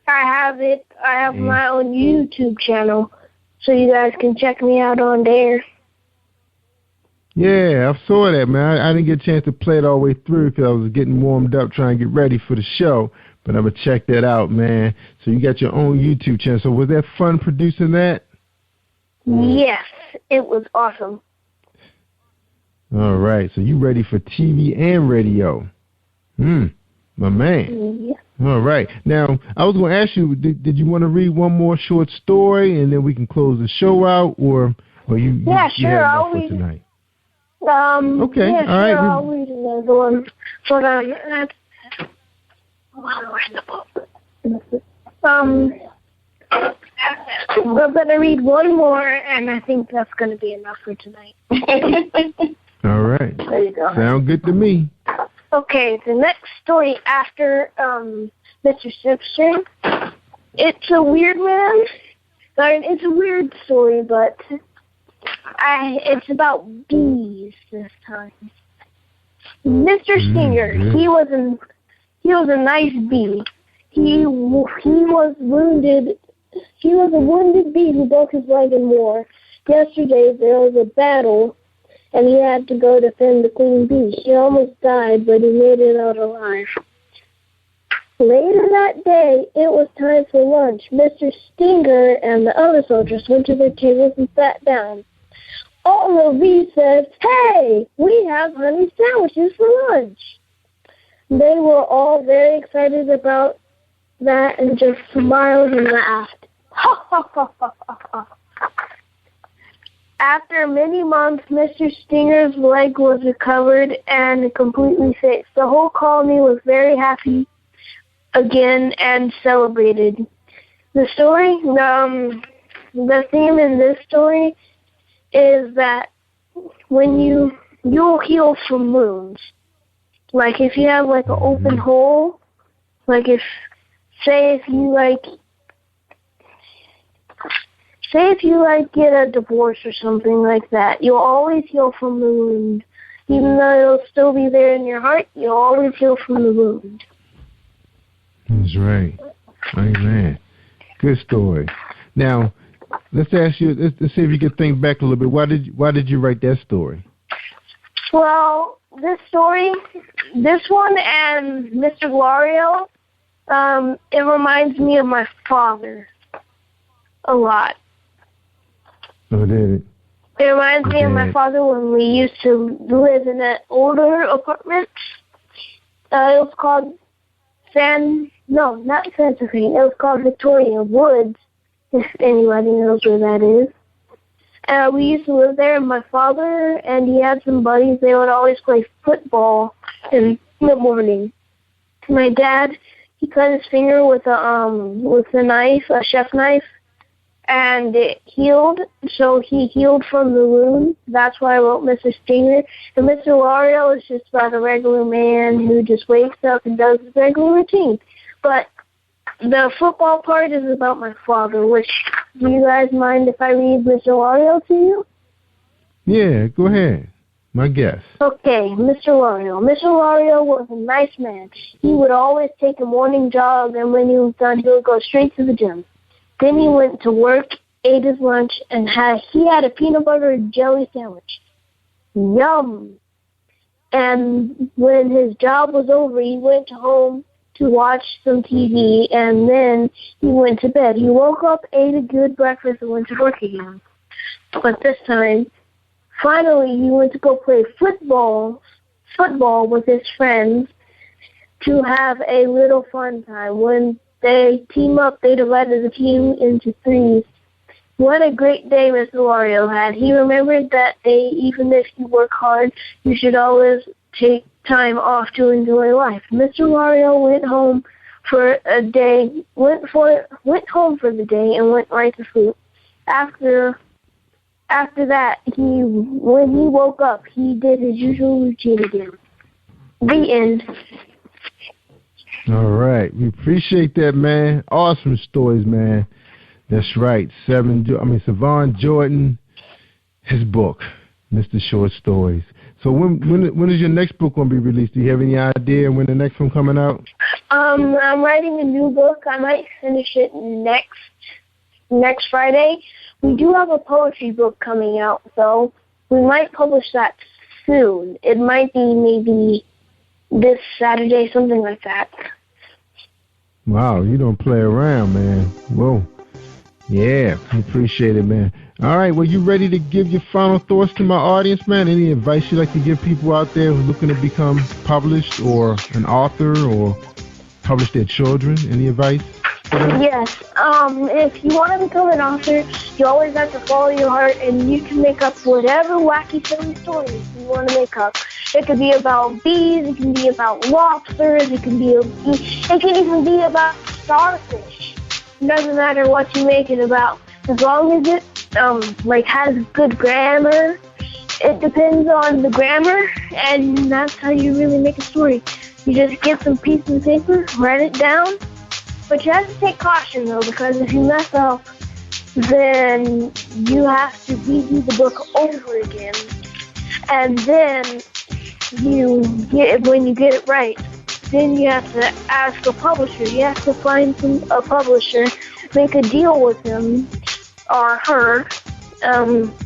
I have my own YouTube channel, so you guys can check me out on there. Yeah, I saw that, man. I didn't get a chance to play it all the way through because I was getting warmed up trying to get ready for the show. But I'm going to check that out, man. So you got your own YouTube channel. So was that fun producing that? Yes, it was awesome. All right. So you ready for TV and radio? My man. Yeah. All right. Now, I was going to ask you, did you want to read one more short story and then we can close the show out? Or you sure. I'll read tonight? Okay. Yeah, all right. I'll read another one. Hold on. Where's the book? We're going to read one more, and I think that's going to be enough for tonight. All right. There you go. Sound good to me. Okay, the next story after Mr. Simpson, it's a weird one. It's a weird story, but it's about bees this time. Mr. Stinger, he was a nice bee. He was wounded. He was a wounded bee who broke his leg in war. Yesterday there was a battle, and he had to go defend the queen bee. He almost died, but he made it out alive. Later that day, it was time for lunch. Mr. Stinger and the other soldiers went to their tables and sat down. All the bees said, "Hey, we have honey sandwiches for lunch." They were all very excited about that and just smiled and laughed. Ha ha ha ha ha ha. After many months, Mr. Stinger's leg was recovered and completely fixed. The whole colony was very happy again and celebrated. The story, the theme in this story is that when you'll heal from wounds. Like if you have like an open hole, like if you get a divorce or something like that, you'll always heal from the wound. Even though it'll still be there in your heart, you'll always heal from the wound. That's right. Amen. Good story. Now, let's ask you. Let's see if you can think back a little bit. Why did you write that story? Well, this one and Mr. Glorio, it reminds me of my father a lot. Oh, did it? It reminds me of my father when we used to live in an older apartment. It was called not Santa Crane. It was called Victoria Woods, if anybody knows where that is. We used to live there, and my father and he had some buddies. They would always play football in the morning. My dad, he cut his finger with a knife, a chef knife, and it healed. So he healed from the wound. That's why I wrote Mr. Stinger. And Mr. Wario is just about a regular man who just wakes up and does his regular routine. But the football part is about my father, which, do you guys mind if I read Mr. Wario to you? Yeah, go ahead. My guess. Okay, Mr. Wario. Mr. Wario was a nice man. He would always take a morning jog, and when he was done, he would go straight to the gym. Then he went to work, ate his lunch, and he had a peanut butter and jelly sandwich. Yum! And when his job was over, he went home to watch some TV, and then he went to bed. He woke up, ate a good breakfast, and went to work again. But this time, finally, he went to go play football with his friends to have a little fun time. When they team up, they divided the team into threes. What a great day Mr. Wario had. He remembered that even if you work hard, you should always take time off to enjoy life. Mr. Wario went home for the day and went right to sleep. After that, when he woke up, he did his usual routine again. The end. All right. We appreciate that, man. Awesome stories, man. That's right. Savon Jordan, his book, Mr. Short Stories. So when is your next book going to be released? Do you have any idea when the next one coming out? I'm writing a new book. I might finish it next Friday. We do have a poetry book coming out, so we might publish that soon. It might be maybe this Saturday, something like that. Wow, you don't play around, man. Whoa. Yeah, I appreciate it, man. All right, well, you ready to give your final thoughts to my audience, man? Any advice you'd like to give people out there who are looking to become published or an author or publish their children? Any advice? Yes. If you want to become an author, you always have to follow your heart, and you can make up whatever wacky, silly stories you want to make up. It could be about bees, it can be about lobsters, it can even be about starfish. It doesn't matter what you make it about, as long as it has good grammar. It depends on the grammar, and that's how you really make a story. You just get some pieces of paper, write it down, but you have to take caution though, because if you mess up, then you have to redo the book over again, and then when you get it right, then you have to ask a publisher. You have to find a publisher, make a deal with him or her,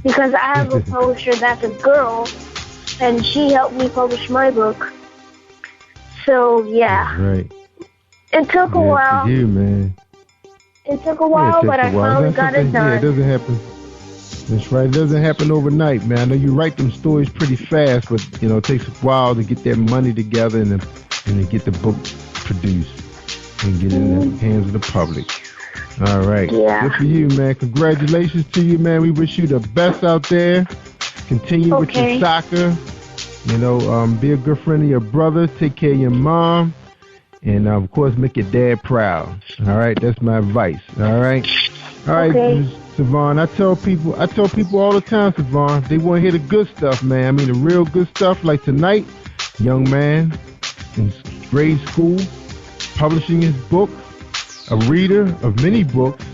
because I have a publisher that's a girl, and she helped me publish my book. So yeah, right. It took a while. For you, man. It took a while, but I finally got it done. Yeah, it doesn't happen. That's right. It doesn't happen overnight, man. I know you write them stories pretty fast, but it takes a while to get that money together and to get the book produced and get it in the hands of the public. All right. Yeah. Good for you, man. Congratulations to you, man. We wish you the best out there. Continue with your soccer. Be a good friend of your brother. Take care of your mom. And, of course, make your dad proud. All right? That's my advice. All right? All right, Okay. Savon, I tell people all the time, Savon, they want to hear the good stuff, man. I mean, the real good stuff. Like tonight, young man in grade school, publishing his book, a reader of many books,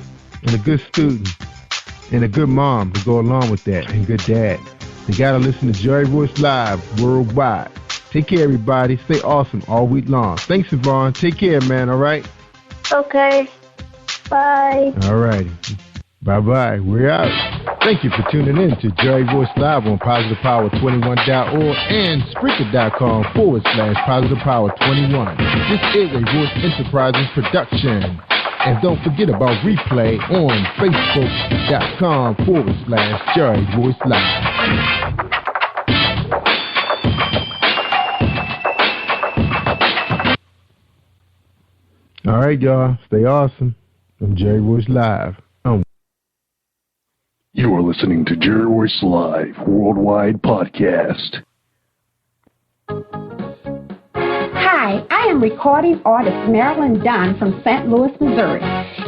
and a good student, and a good mom to go along with that, and good dad. You got to listen to Jerry Royce Live worldwide. Take care, everybody. Stay awesome all week long. Thanks, Savon. Take care, man, all right? Okay. Bye. All righty. Bye-bye. We're out. Thank you for tuning in to Jerry Voice Live on PositivePower21.org and Spreaker.com/PositivePower21. This is a Voice Enterprises production. And don't forget about replay on Facebook.com/Jerry Voice Live. All right, y'all. Stay awesome. I'm Jerry Royce Live. You are listening to Jerry Royce Live Worldwide Podcast. Hi, I am recording artist Marilyn Dunn from St. Louis, Missouri.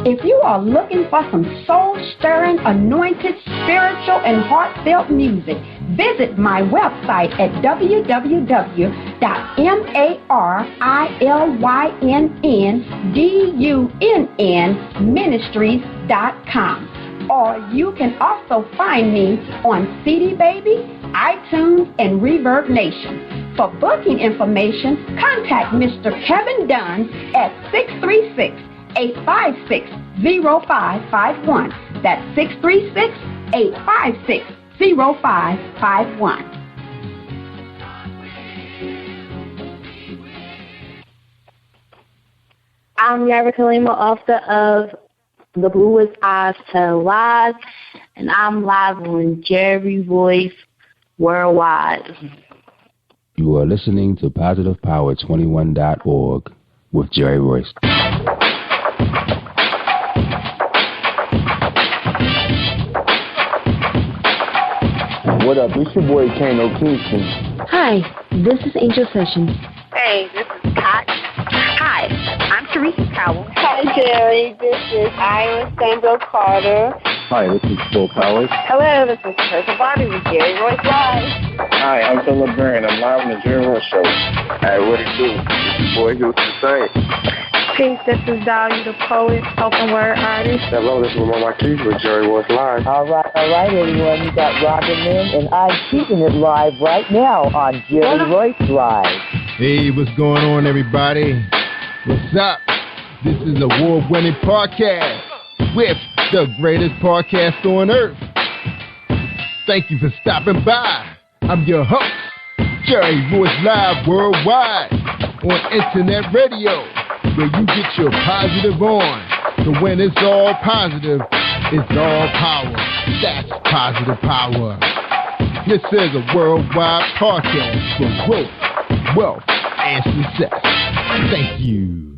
If you are looking for some soul-stirring, anointed, spiritual, and heartfelt music, visit my website at www.marilyndunnministries.com. Or you can also find me on CD Baby, iTunes, and Reverb Nation. For booking information, contact Mr. Kevin Dunn at 636-856-0551. That's 636-856-0551. I'm Yara Kalima, author of The Bluest Eyes Tell Lies, and I'm live on Jerry Voice Worldwide. You are listening to PositivePower21.org with Jerry Royce. What up? It's your boy Kano Kingston. Hi, this is Angel Sessions. Hey, this is Pat. Hi, I'm Teresa Powell. Hi, Jerry. This is Ira Samuel Carter. Hi, this is Phil Powers. Hello, this is Teresa Bobby with Jerry Royce Live. Hi, I'm Philip Byrne. I'm live on the Jerry Royce Show. Hey, what it do? It's your boy Houston Saint. Peace, this is Dahlia the poet, spoken word artist. Hello, this is Mama Keith with Jerry Royce Live. All right, everyone. You got Robin Lynn, and I'm keeping it live right now on Jerry Royce Live. Hey, what's going on, everybody? What's up? This is award-winning podcast with the greatest podcast on earth. Thank you for stopping by. I'm your host, Jerry Royce Live Worldwide on Internet Radio, where you get your positive on. So when it's all positive, it's all power. That's positive power. This is a worldwide podcast for growth, wealth, and success. Thank you.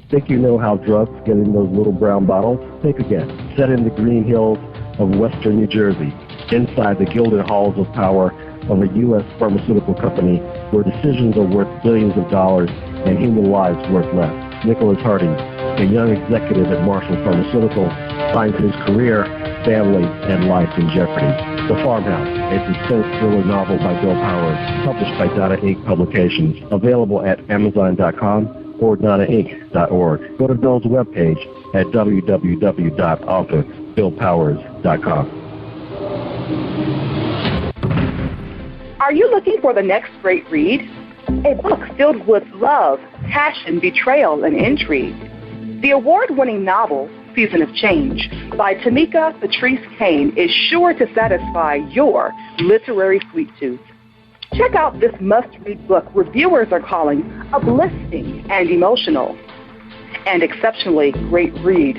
Think you know how drugs get in those little brown bottles? Think again. Set in the green hills of western New Jersey, inside the gilded halls of power of a U.S. pharmaceutical company where decisions are worth billions of dollars and human lives worth less. Nicholas Harding, a young executive at Marshall Pharmaceutical, finds his career, family, and life in jeopardy. The Farmhouse, a suspense thriller novel by Bill Powers, published by Donna Inc. Publications, available at Amazon.com or DonnaInc.org. Go to Bill's webpage at www.authorBillPowers.com. Are you looking for the next great read? A book filled with love, passion, betrayal, and intrigue. The award-winning novel, Season of Change, by Tamika Patrice Kane, is sure to satisfy your literary sweet tooth. Check out this must-read book reviewers are calling uplifting and emotional, and exceptionally great read,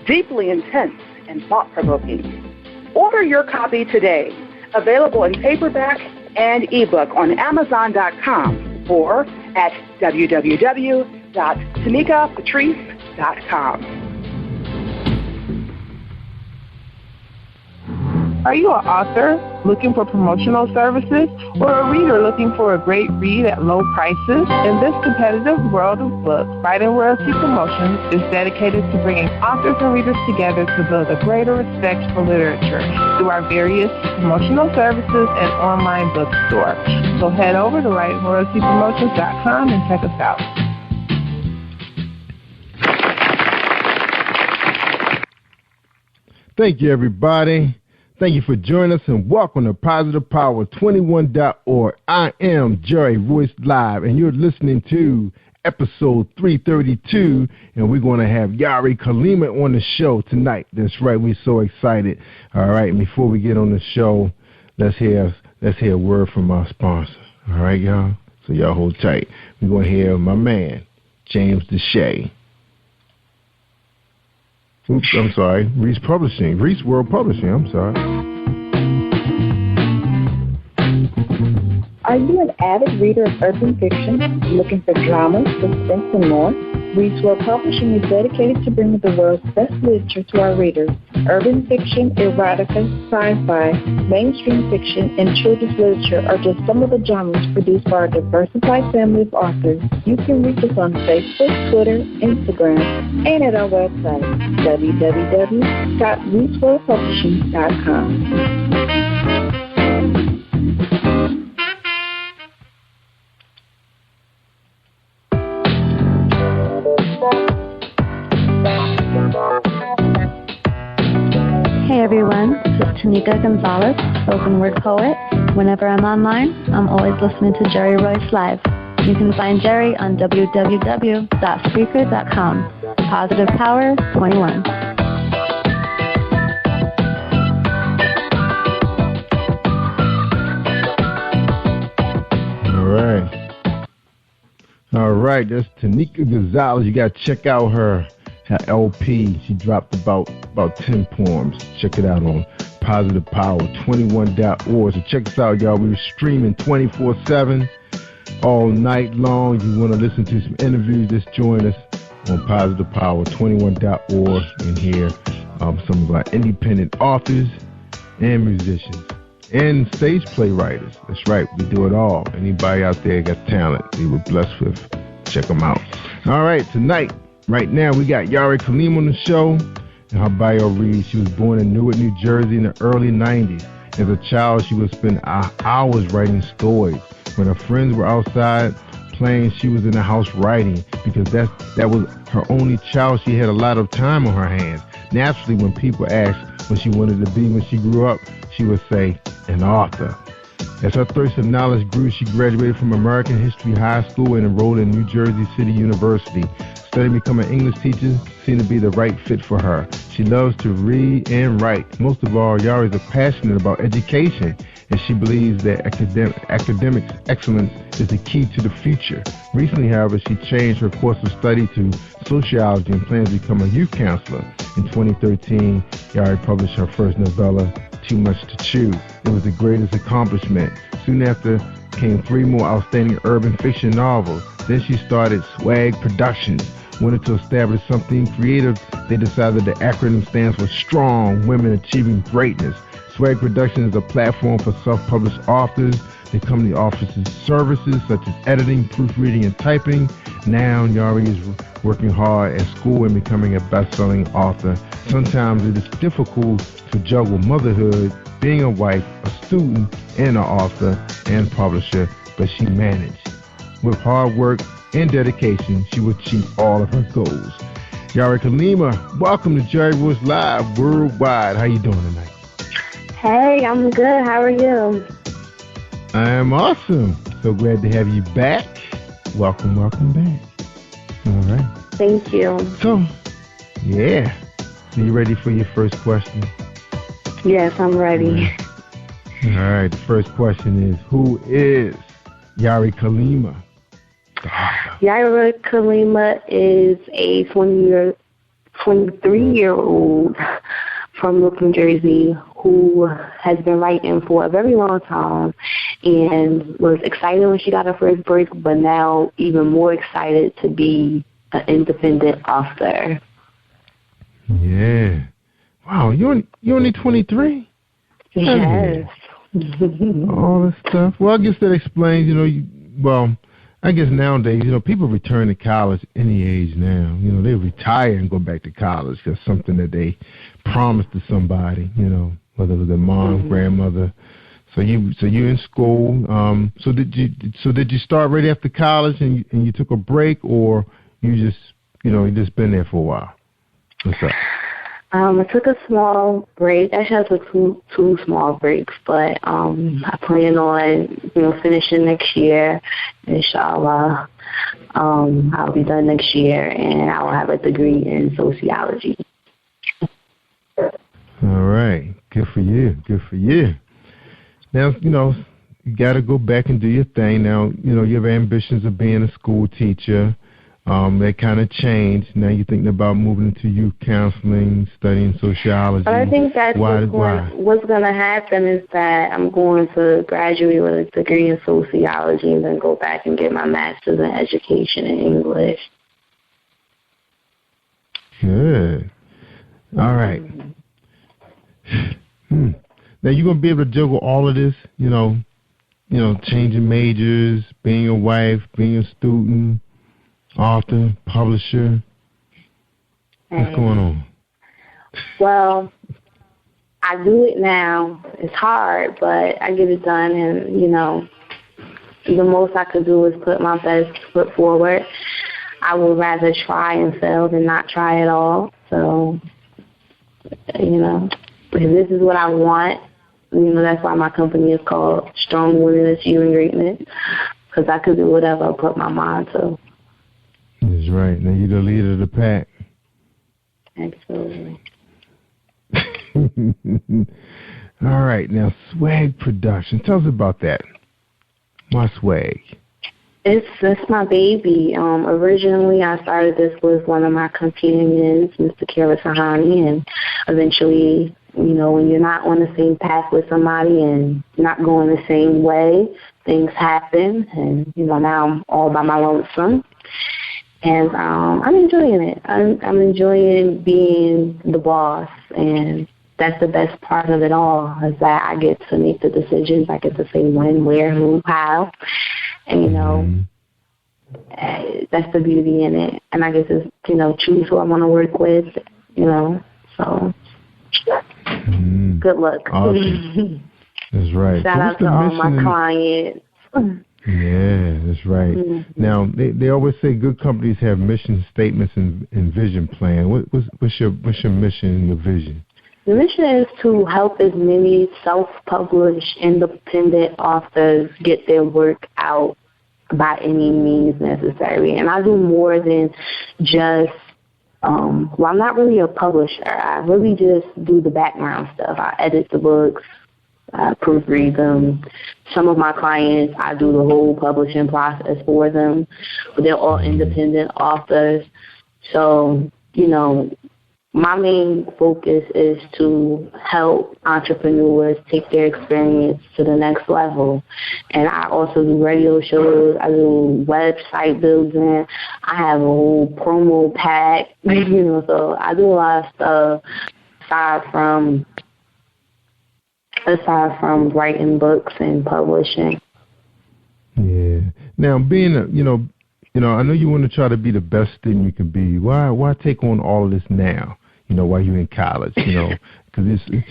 deeply intense and thought-provoking. Order your copy today, available in paperback and ebook on Amazon.com or at www.tamikapatrice.com. Are you an author looking for promotional services or a reader looking for a great read at low prices? In this competitive world of books, Writing Royalty Promotions is dedicated to bringing authors and readers together to build a greater respect for literature through our various promotional services and online bookstore. So head over to WritingRoyaltyPromotions.com and check us out. Thank you, everybody. Thank you for joining us, and welcome to PositivePower21.org. I am Jerry Royce Live, and you're listening to episode 332, and we're going to have Yari Kalima on the show tonight. That's right, we're so excited. All right, and before we get on the show, let's hear a word from our sponsor. All right, y'all? So y'all hold tight. We're going to hear my man, James Deshay. Oops, I'm sorry. Reese World Publishing, I'm sorry. Are you an avid reader of urban fiction, looking for drama, suspense, and more? Reese World Publishing is dedicated to bringing the world's best literature to our readers. Urban fiction, erotica, sci-fi, mainstream fiction, and children's literature are just some of the genres produced by our diversified family of authors. You can reach us on Facebook, Twitter, Instagram, and at our website, www.reeseworldpublishing.com. Hey everyone, this is Tanika Gonzalez, spoken word poet. Whenever I'm online, I'm always listening to Jerry Royce Live. You can find Jerry on www.spreaker.com. Positive Power 21. All right, that's Tanika Gonzalez. You got to check out her LP. She dropped about 10 poems. Check it out on positivepower21.org. So check us out, y'all. We're streaming 24/7 all night long. If you want to listen to some interviews, just join us on positivepower21.org and hear some of our independent authors and musicians and stage playwriters. That's right, we do it all. Anybody out there got talent we were blessed with, check them out. All right, tonight, right now, we got Yari Kalima on the show, and her bio reads, she was born in Newark, New Jersey in the early 90s. As a child, she would spend hours writing stories. When her friends were outside playing, she was in the house writing because that was her only child. She had a lot of time on her hands. Naturally, when people asked what she wanted to be when she grew up, she would say, an author. As her thirst of knowledge grew, she graduated from American History High School and enrolled in New Jersey City University. Studying to become an English teacher seemed to be the right fit for her. She loves to read and write. Most of all, Yari is passionate about education, and she believes that academic excellence is the key to the future. Recently, however, she changed her course of study to sociology and plans to become a youth counselor. In 2013, Yari published her first novella, Too Much to Chew. It was the greatest accomplishment. Soon after came 3 more outstanding urban fiction novels. Then she started Swag Productions. Wanted to establish something creative, they decided the acronym stands for Strong Women Achieving Greatness. Swag Productions is a platform for self-published authors. The company offers services such as editing, proofreading, and typing. Now, Yari is working hard at school and becoming a best-selling author. Sometimes it is difficult to juggle motherhood, being a wife, a student, and an author and publisher, but she managed. With hard work and dedication, she will achieve all of her goals. Yari Kalima, welcome to Jerry Royce Live Worldwide. How you doing tonight? Hey, I'm good. How are you? I am awesome. So glad to have you back. Welcome back. All right. Thank you. So, yeah. Are you ready for your first question? Yes, I'm ready. All right. The first question is, who is Yari Kalima? Yari Kalima is a 23-year-old from Newark, New Jersey, who has been writing for a very long time and was excited when she got her first break, but now even more excited to be an independent author. Yeah. Wow, you're only 23? Yes. All this stuff. Well, I guess that explains, I guess nowadays, people return to college any age now. They retire and go back to college. That's something that they promised to somebody, whether it was their mom, grandmother. So you're in school. So did you start right after college and you took a break, or you just been there for a while? What's up? I took a small break. Actually, I took two small breaks, but I plan on, finishing next year. Inshallah, I'll be done next year, and I will have a degree in sociology. All right. Good for you. Good for you. Now, you got to go back and do your thing. Now, you have ambitions of being a school teacher. That kind of changed. Now you're thinking about moving into youth counseling, studying sociology. But I think that's what's going to happen is that I'm going to graduate with a degree in sociology and then go back and get my master's in education in English. Good. All right. Now you're going to be able to juggle all of this, changing majors, being a wife, being a student, author, publisher. What's going on? Well, I do it now. It's hard, but I get it done, and, the most I could do is put my best foot forward. I would rather try and fail than not try at all. So, if this is what I want, that's why my company is called Strong Women Achieving Greatness, because I could do whatever I put my mind to. That's right. Now you're the leader of the pack. Absolutely. All right. Now, Swag Production. Tell us about that. Why Swag? It's my baby. Originally, I started this with one of my companions, Mr. Kara Sahani, and eventually, when you're not on the same path with somebody and not going the same way, things happen, and, now I'm all by my lonesome. And I'm enjoying it. I'm enjoying being the boss, and that's the best part of it all, is that I get to make the decisions. I get to say when, where, who, how, and, that's the beauty in it. And I get to, choose who I want to work with, so good luck. Awesome. That's right. Shout out to all my clients. Yeah, that's right. Mm-hmm. Now they always say good companies have mission statements and vision plan. What's your mission and your vision? The mission is to help as many self-published independent authors get their work out by any means necessary. And I do more than just I'm not really a publisher. I really just do the background stuff. I edit the books, I proofread them. Some of my clients, I do the whole publishing process for them, but they're all independent authors. So, my main focus is to help entrepreneurs take their experience to the next level. And I also do radio shows. I do website building. I have a whole promo pack, so I do a lot of stuff aside from writing books and publishing. Yeah. Now, being I know you want to try to be the best thing you can be. Why take on all of this now? While you're in college, because if you.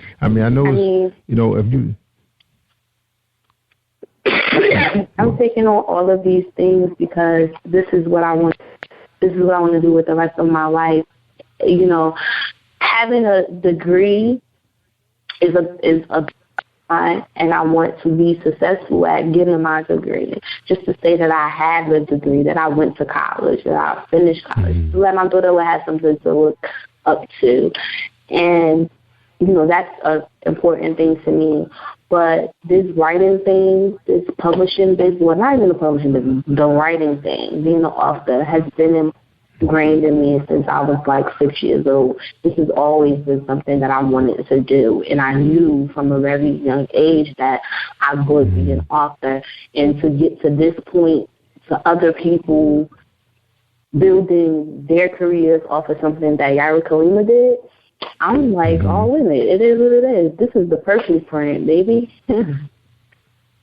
I'm taking on all of these things because this is what I want. This is what I want to do with the rest of my life. Having a degree is a and I want to be successful at getting my degree. Just to say that I have a degree, that I went to college, that I finished college, to let my daughter have something to look up to. And, that's an important thing to me. But this writing thing, this publishing business, well, not even the publishing business, the writing thing, being an author has been ingrained in me since I was like 6 years old. This has always been something that I wanted to do, and I knew from a very young age that I would be an author. And to get to this point, to other people building their careers off of something that Yaira Kalima did, I'm like all in it. It is what it is. This is the perfect print, baby. That's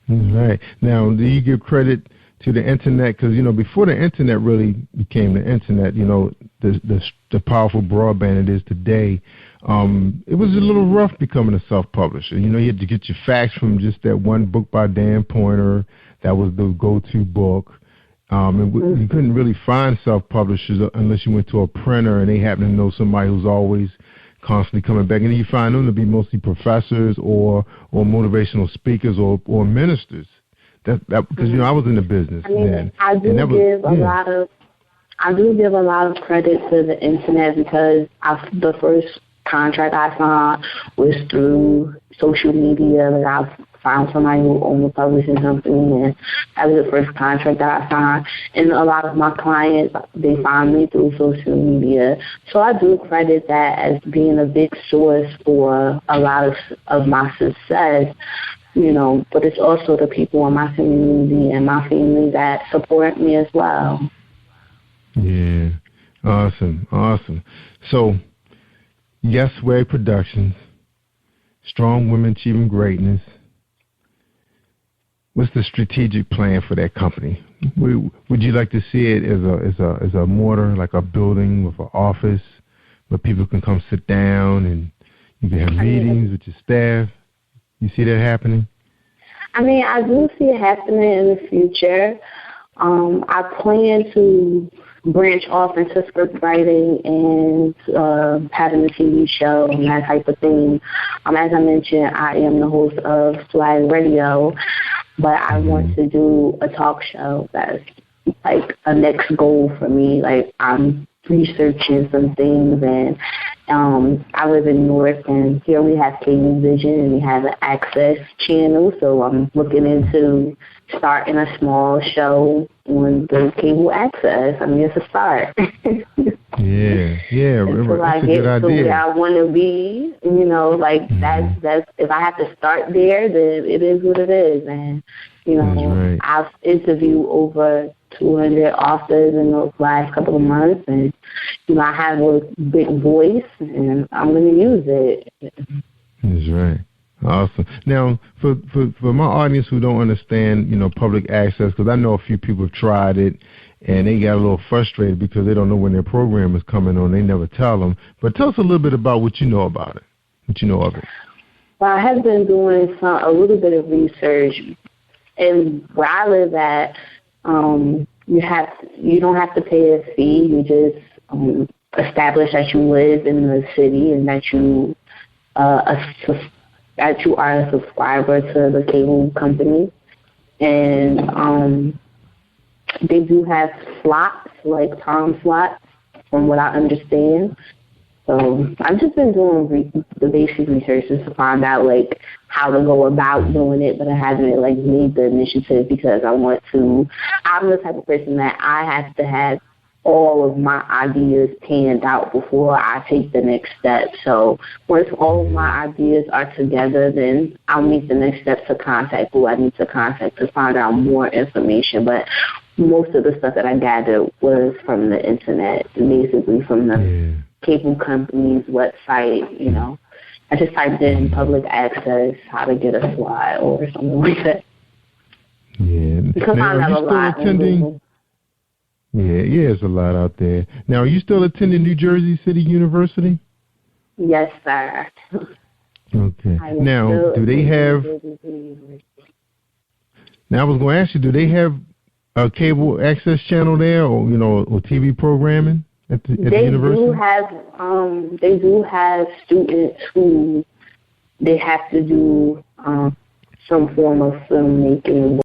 right. Now, do you give credit to the internet? Because, before the internet really became the internet, the powerful broadband it is today, it was a little rough becoming a self-publisher. You had to get your facts from just that one book by Dan Poynter. That was the go-to book. You couldn't really find self-publishers unless you went to a printer and they happen to know somebody who's always constantly coming back. And then you find them to be mostly professors or motivational speakers or ministers. Because I was in the business then. I do give a lot of credit to the internet because the first contract I signed was through social media. Like I found somebody who owned a publishing company, and that was the first contract that I signed. And a lot of my clients, they find me through social media. So I do credit that as being a big source for a lot of my success. But it's also the people in my community and my family that support me as well. Yeah, awesome. So, Yes Way Productions, Strong Women Achieving Greatness. What's the strategic plan for that company? Would you like to see it as a mortar, like a building with an office where people can come sit down and you can have meetings with your staff? You see that happening? I do see it happening in the future. I plan to branch off into script writing and having a TV show and that type of thing. As I mentioned, I am the host of Swag Radio, but I want to do a talk show. That's like a next goal for me. Like I'm researching some things, and I live in Newark, and here we have Cable Vision and we have an Access channel, so I'm looking into starting a small show on the cable access. It's a start. Yeah, until I get to where I want to be, that's if I have to start there, then it is what it is. And right. I've interviewed over 200 authors in the last couple of months, and I have a big voice, and I'm going to use it. That's right. Awesome. Now, for my audience who don't understand, public access, because I know a few people have tried it and they got a little frustrated because they don't know when their program is coming on. They never tell them. But tell us a little bit about what you know about it, what you know of it. Well, I have been doing a little bit of research, and where I live at, you don't have to pay a fee. You just establish that you live in the city and that you are a subscriber to the cable company. And they do have slots, like time slots, from what I understand. So I've just been doing the basic research just to find out, how to go about doing it, but I haven't, made the initiative because I'm the type of person that I have to have all of my ideas panned out before I take the next step. So once all of my ideas are together, then I'll make the next step to contact who I need to contact to find out more information. But most of the stuff that I gathered was from the internet, basically from the cable company's website. I just typed in public access, how to get a slide or something like that. Yeah. Because I have a lot on Google. Yeah, there's a lot out there. Now, are you still attending New Jersey City University? Yes, sir. Okay. Now, do they have... Now, I was going to ask you, do they have a cable access channel there or, or TV programming at the university? They do have students who they have to do some form of filmmaking